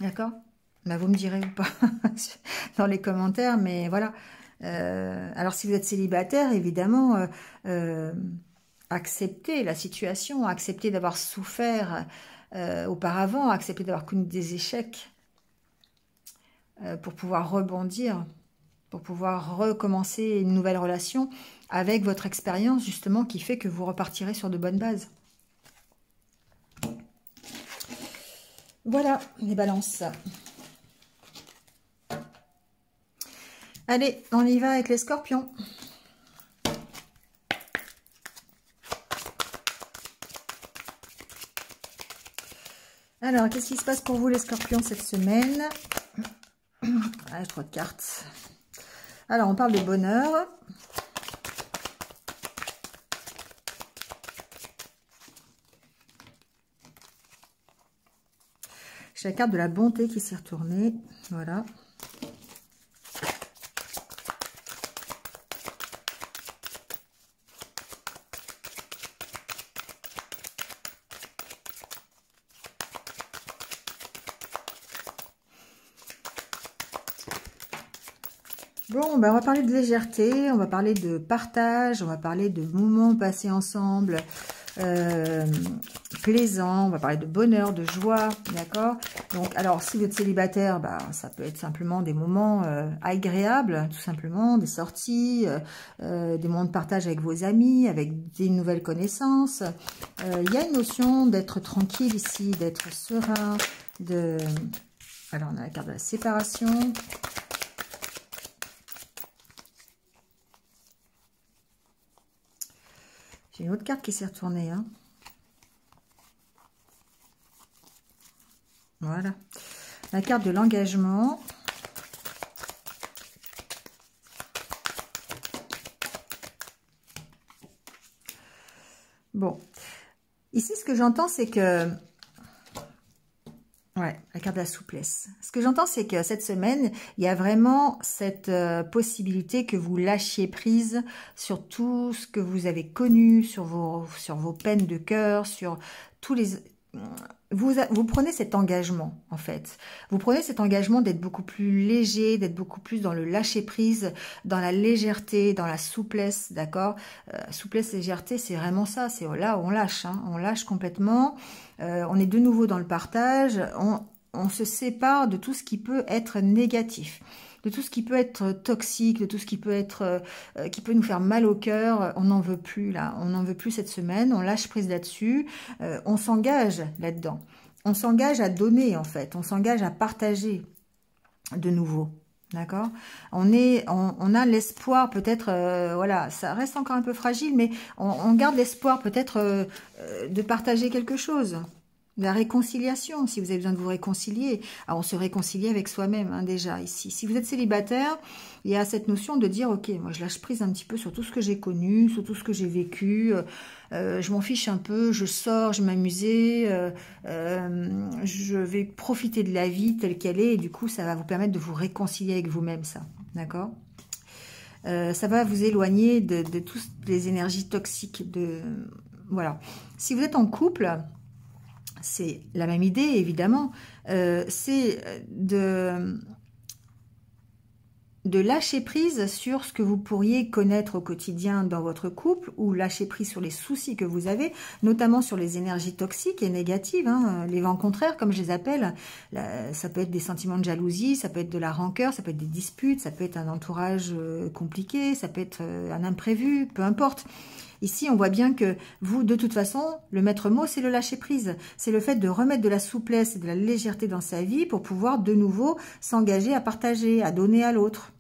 D'accord ? Vous me direz ou pas dans les commentaires, mais voilà. Alors, si vous êtes célibataire, évidemment... accepter la situation, accepter d'avoir souffert auparavant, accepter d'avoir connu des échecs pour pouvoir rebondir, pour pouvoir recommencer une nouvelle relation avec votre expérience justement qui fait que vous repartirez sur de bonnes bases. Voilà les balances. Allez, on y va avec les scorpions. Alors, qu'est-ce qui se passe pour vous les scorpions cette semaine? Ah, trop de cartes. Alors, on parle de bonheur. J'ai la carte de la bonté qui s'est retournée. Voilà. Bon, on va parler de légèreté, on va parler de partage, on va parler de moments passés ensemble, plaisants, on va parler de bonheur, de joie, d'accord? Donc, alors, si vous êtes célibataire, ça peut être simplement des moments agréables, tout simplement, des sorties, des moments de partage avec vos amis, avec des nouvelles connaissances. Il y a une notion d'être tranquille ici, d'être serein, de... Alors, on a la carte de la séparation. J'ai une autre carte qui s'est retournée. Hein. Voilà. La carte de l'engagement. Bon. Ici, ce que j'entends, c'est que... Ouais, la carte de la souplesse. Ce que j'entends, c'est que cette semaine, il y a vraiment cette possibilité que vous lâchiez prise sur tout ce que vous avez connu, sur vos peines de cœur, sur tous les... Vous prenez cet engagement, en fait. Vous prenez cet engagement d'être beaucoup plus léger, d'être beaucoup plus dans le lâcher-prise, dans la légèreté, dans la souplesse, d'accord? Souplesse, légèreté, c'est vraiment ça. C'est là où on lâche, hein, on lâche complètement. On est de nouveau dans le partage. On se sépare de tout ce qui peut être négatif, de tout ce qui peut être toxique, de tout ce qui peut être qui peut nous faire mal au cœur. On n'en veut plus là, on n'en veut plus cette semaine, on lâche prise là-dessus, on s'engage là-dedans. On s'engage à donner en fait, on s'engage à partager de nouveau. D'accord? On a l'espoir peut-être, voilà, ça reste encore un peu fragile, mais on garde l'espoir peut-être de partager quelque chose. La réconciliation, si vous avez besoin de vous réconcilier. Alors, on se réconcilie avec soi-même, hein, déjà, ici. Si vous êtes célibataire, il y a cette notion de dire, ok, moi, je lâche prise un petit peu sur tout ce que j'ai connu, sur tout ce que j'ai vécu. Je m'en fiche un peu, je sors, je m'amuser, je vais profiter de la vie telle qu'elle est. Et du coup, ça va vous permettre de vous réconcilier avec vous-même, ça. D'accord ? Ça va vous éloigner de toutes les énergies toxiques. Voilà. Si vous êtes en couple... C'est la même idée, évidemment. C'est de lâcher prise sur ce que vous pourriez connaître au quotidien dans votre couple, ou lâcher prise sur les soucis que vous avez, notamment sur les énergies toxiques et négatives, hein, les vents contraires, comme je les appelle. Ça peut être des sentiments de jalousie, ça peut être de la rancœur, ça peut être des disputes, ça peut être un entourage compliqué, ça peut être un imprévu, peu importe. Ici, on voit bien que vous, de toute façon, le maître mot, c'est le lâcher-prise. C'est le fait de remettre de la souplesse et de la légèreté dans sa vie pour pouvoir de nouveau s'engager à partager, à donner à l'autre.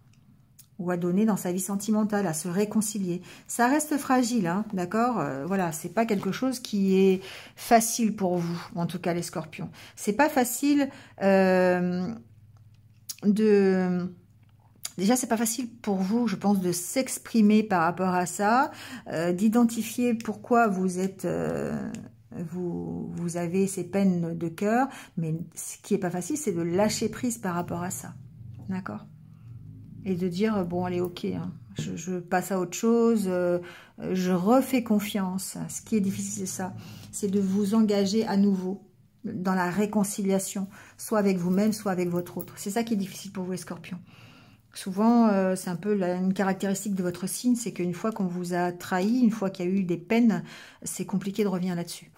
Ou à donner dans sa vie sentimentale, à se réconcilier. Ça reste fragile, hein, d'accord? Voilà, c'est pas quelque chose qui est facile pour vous, en tout cas les scorpions. C'est pas facile Déjà, c'est pas facile pour vous, je pense, de s'exprimer par rapport à ça, d'identifier pourquoi vous êtes, vous avez ces peines de cœur, mais ce qui est pas facile, c'est de lâcher prise par rapport à ça, d'accord? Et de dire, bon, allez, ok, hein, je passe à autre chose, je refais confiance. Ce qui est difficile, c'est ça, c'est de vous engager à nouveau dans la réconciliation, soit avec vous-même, soit avec votre autre. C'est ça qui est difficile pour vous, les scorpions. Souvent, c'est un peu une caractéristique de votre signe, c'est qu'une fois qu'on vous a trahi, une fois qu'il y a eu des peines, c'est compliqué de revenir là-dessus.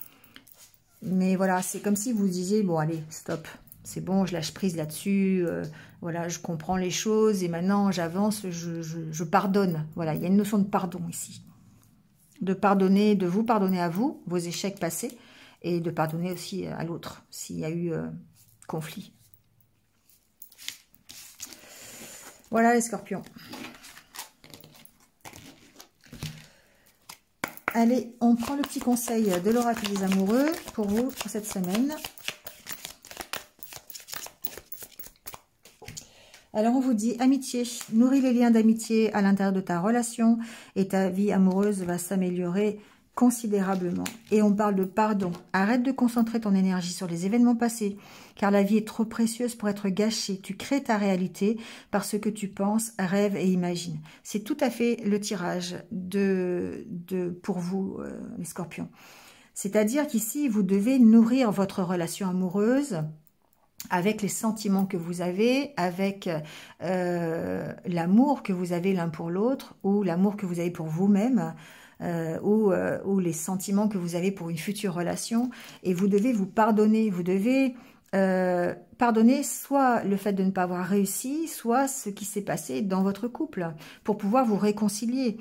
Mais voilà, c'est comme si vous disiez, bon allez, stop, c'est bon, je lâche prise là-dessus, voilà, je comprends les choses et maintenant j'avance, je pardonne. Voilà, il y a une notion de pardon ici. De pardonner, de vous pardonner à vous, vos échecs passés, et de pardonner aussi à l'autre, s'il y a eu conflit. Voilà les scorpions. Allez, on prend le petit conseil de l'oracle des amoureux pour vous pour cette semaine. Alors on vous dit amitié, nourris les liens d'amitié à l'intérieur de ta relation et ta vie amoureuse va s'améliorer considérablement. Et on parle de pardon. Arrête de concentrer ton énergie sur les événements passés, car la vie est trop précieuse pour être gâchée. Tu crées ta réalité par ce que tu penses, rêves et imagines. C'est tout à fait le tirage pour vous, les scorpions. C'est-à-dire qu'ici, vous devez nourrir votre relation amoureuse avec les sentiments que vous avez, avec l'amour que vous avez l'un pour l'autre, ou l'amour que vous avez pour vous-même, ou les sentiments que vous avez pour une future relation, et vous devez vous pardonner, vous devez pardonner soit le fait de ne pas avoir réussi, soit ce qui s'est passé dans votre couple, pour pouvoir vous réconcilier.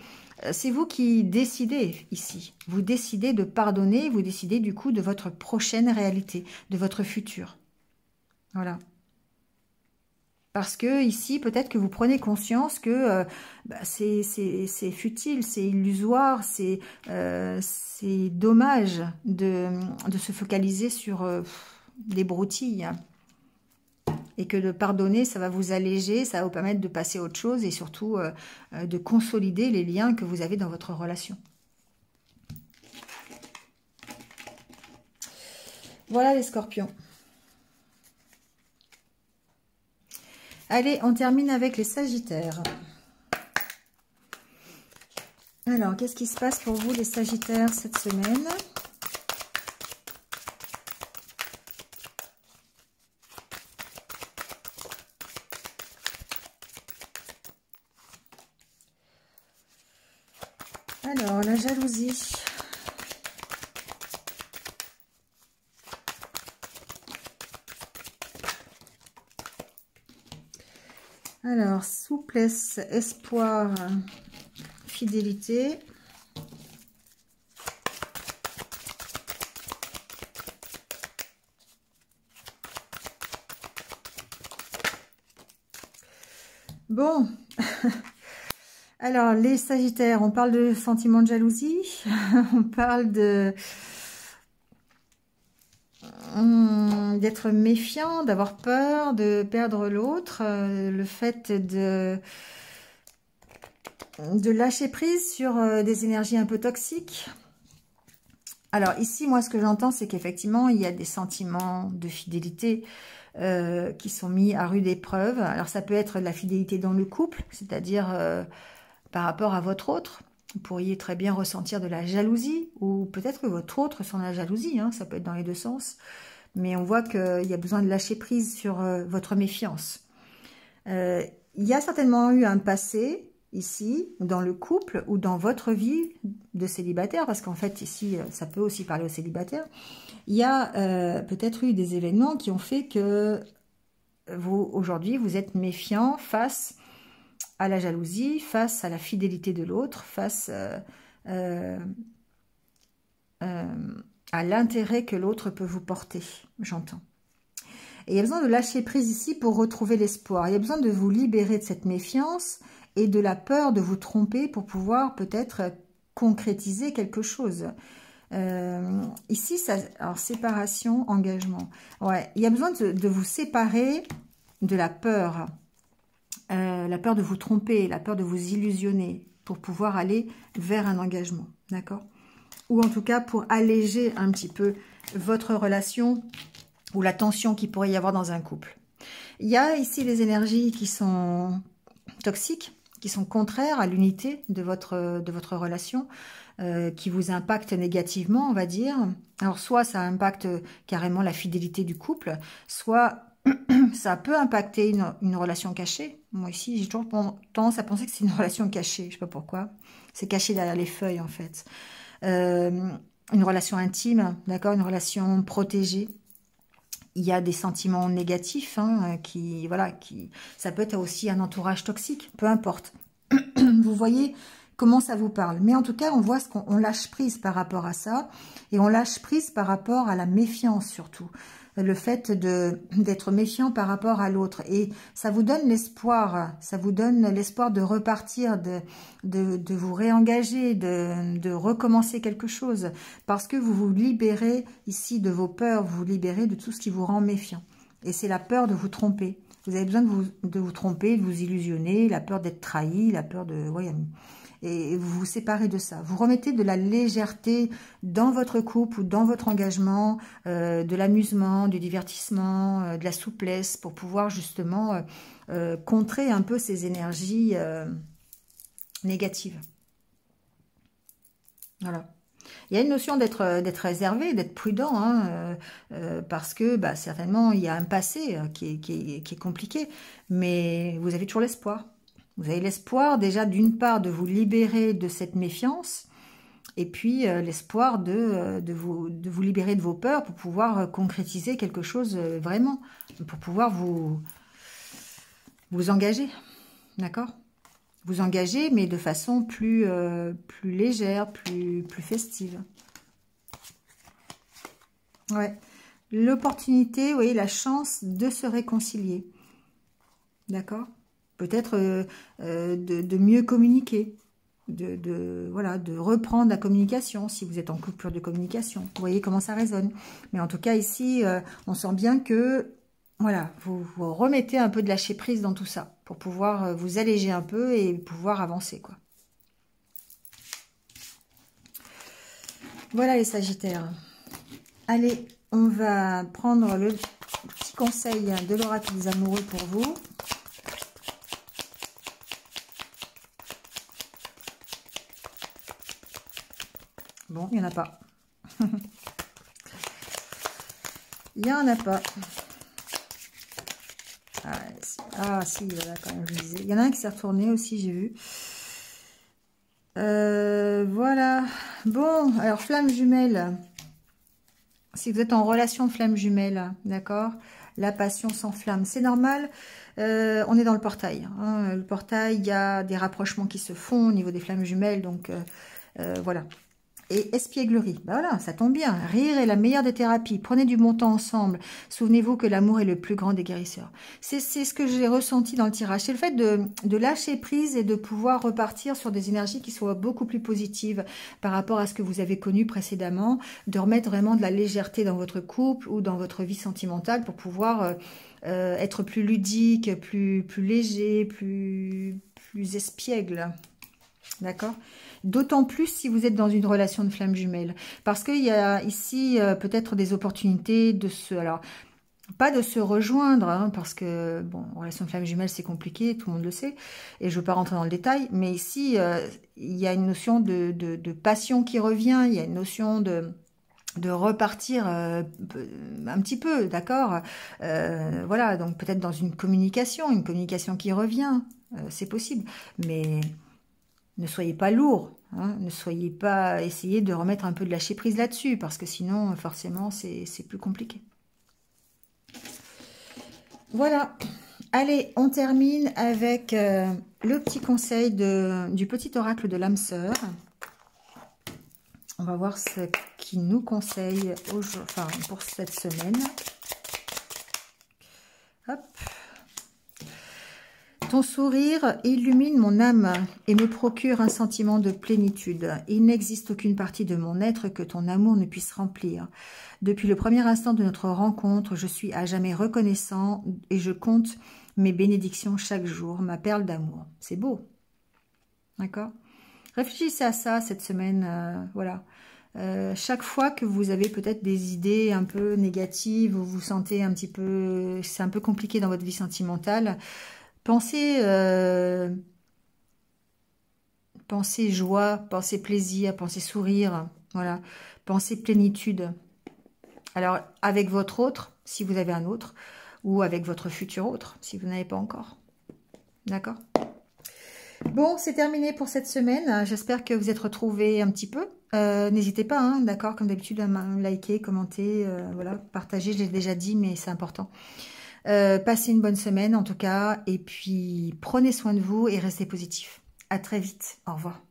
C'est vous qui décidez ici, vous décidez de pardonner, vous décidez du coup de votre prochaine réalité, de votre futur. Voilà. Parce que ici, peut-être que vous prenez conscience que c'est futile, c'est illusoire, c'est dommage de se focaliser sur des broutilles. Et que de pardonner, ça va vous alléger, ça va vous permettre de passer à autre chose et surtout de consolider les liens que vous avez dans votre relation. Voilà les scorpions. Allez, on termine avec les sagittaires. Alors, qu'est-ce qui se passe pour vous les sagittaires cette semaine ? Alors, la jalousie. Alors, souplesse, espoir, fidélité. Bon, alors les sagittaires, on parle de sentiment de jalousie, on parle de d'être méfiant, d'avoir peur, de perdre l'autre, le fait de lâcher prise sur des énergies un peu toxiques. Alors ici, moi, ce que j'entends, c'est qu'effectivement, il y a des sentiments de fidélité qui sont mis à rude épreuve. Alors ça peut être de la fidélité dans le couple, c'est-à-dire par rapport à votre autre. Vous pourriez très bien ressentir de la jalousie, ou peut-être que votre autre sent la jalousie, hein, ça peut être dans les deux sens. Mais on voit qu'il y a besoin de lâcher prise sur votre méfiance. Il y a certainement eu un passé, ici, dans le couple, ou dans votre vie de célibataire, parce qu'en fait, ici, ça peut aussi parler aux célibataires. Il y a peut-être eu des événements qui ont fait que vous, aujourd'hui, vous êtes méfiant face à la jalousie, face à la fidélité de l'autre, face à l'intérêt que l'autre peut vous porter, j'entends. Et il y a besoin de lâcher prise ici pour retrouver l'espoir. Il y a besoin de vous libérer de cette méfiance et de la peur de vous tromper pour pouvoir peut-être concrétiser quelque chose. Ici, ça, alors séparation, engagement. Ouais, il y a besoin de vous séparer de la peur de vous tromper, la peur de vous illusionner pour pouvoir aller vers un engagement, d'accord? Ou en tout cas pour alléger un petit peu votre relation ou la tension qu'il pourrait y avoir dans un couple. Il y a ici les énergies qui sont toxiques, qui sont contraires à l'unité de votre relation, qui vous impactent négativement, on va dire. Alors, soit ça impacte carrément la fidélité du couple, soit ça peut impacter une relation cachée. Moi, ici, j'ai toujours tendance à penser que c'est une relation cachée. Je ne sais pas pourquoi. C'est caché derrière les feuilles, en fait. Une relation intime, d'accord, une relation protégée. Il y a des sentiments négatifs, hein, ça peut être aussi un entourage toxique, peu importe. Vous voyez comment ça vous parle. Mais en tout cas, on voit ce qu'on lâche prise par rapport à ça, et on lâche prise par rapport à la méfiance surtout. Le fait d'être méfiant par rapport à l'autre. Et ça vous donne l'espoir, de repartir, de vous réengager, de recommencer quelque chose. Parce que vous vous libérez ici de vos peurs, vous vous libérez de tout ce qui vous rend méfiant. Et c'est la peur de vous tromper. Vous avez besoin de vous tromper, de vous illusionner, la peur d'être trahi, la peur de... Ouais, et vous vous séparez de ça. Vous remettez de la légèreté dans votre couple ou dans votre engagement, de l'amusement, du divertissement, de la souplesse pour pouvoir justement contrer un peu ces énergies négatives. Voilà. Il y a une notion d'être réservé, d'être prudent, hein, parce que certainement il y a un passé qui est compliqué, mais vous avez toujours l'espoir. Vous avez l'espoir déjà d'une part de vous libérer de cette méfiance et puis l'espoir de vous libérer de vos peurs pour pouvoir concrétiser quelque chose vraiment, pour pouvoir vous engager, d'accord? Vous engager mais de façon plus légère, plus festive. Ouais, l'opportunité, vous voyez, la chance de se réconcilier, d'accord? Peut-être de mieux communiquer, de reprendre la communication, si vous êtes en coupure de communication. Vous voyez comment ça résonne. Mais en tout cas, ici, on sent bien que, voilà, vous remettez un peu de lâcher prise dans tout ça, pour pouvoir vous alléger un peu et pouvoir avancer, quoi. Voilà les Sagittaires. Allez, on va prendre le petit conseil de l'oracle des amoureux pour vous. Bon, il n'y en a pas. Il n'y en a pas. Ah, si, voilà, quand même, je disais. Il y en a un qui s'est retourné aussi, j'ai vu. Voilà. Bon, alors, flamme jumelle. Si vous êtes en relation de flamme jumelle, d'accord, la passion s'enflamme, c'est normal. On est dans le portail. Hein. Le portail, il y a des rapprochements qui se font au niveau des flammes jumelles, donc voilà. Et espièglerie, ben voilà, ça tombe bien. Rire est la meilleure des thérapies. Prenez du bon temps ensemble. Souvenez-vous que l'amour est le plus grand des guérisseurs. C'est ce que j'ai ressenti dans le tirage. C'est le fait de lâcher prise et de pouvoir repartir sur des énergies qui soient beaucoup plus positives par rapport à ce que vous avez connu précédemment. De remettre vraiment de la légèreté dans votre couple ou dans votre vie sentimentale pour pouvoir être plus ludique, plus léger, plus espiègle. D'accord ? D'autant plus si vous êtes dans une relation de flamme jumelle. Parce qu'il y a ici peut-être des opportunités de se... Alors, pas de se rejoindre, hein, parce que, bon, relation de flamme jumelle, c'est compliqué, tout le monde le sait, et je ne veux pas rentrer dans le détail, mais ici, il y a une notion de passion qui revient, il y a une notion de repartir un petit peu, d'accord, voilà, donc peut-être dans une communication qui revient, c'est possible, mais... Ne soyez pas lourd, hein, ne soyez pas, essayez de remettre un peu de lâcher prise là-dessus, parce que sinon, forcément, c'est plus compliqué. Voilà, allez, on termine avec le petit conseil du petit oracle de l'âme sœur. On va voir ce qu'il nous conseille pour cette semaine. Hop. Ton sourire illumine mon âme et me procure un sentiment de plénitude. Il n'existe aucune partie de mon être que ton amour ne puisse remplir. Depuis le premier instant de notre rencontre, je suis à jamais reconnaissant et je compte mes bénédictions chaque jour, ma perle d'amour. C'est beau. D'accord ? Réfléchissez à ça cette semaine. Voilà. Chaque fois que vous avez peut-être des idées un peu négatives, vous vous sentez un petit peu... C'est un peu compliqué dans votre vie sentimentale. Pensez joie, pensez plaisir, pensez sourire, voilà, pensez plénitude. Alors, avec votre autre, si vous avez un autre, ou avec votre futur autre, si vous n'avez pas encore. D'accord ? Bon, c'est terminé pour cette semaine. J'espère que vous êtes retrouvés un petit peu. N'hésitez pas, hein, d'accord, comme d'habitude, à liker, commenter, voilà, partager, je l'ai déjà dit, mais c'est important. Passez une bonne semaine en tout cas, et puis prenez soin de vous et restez positif. À très vite, au revoir.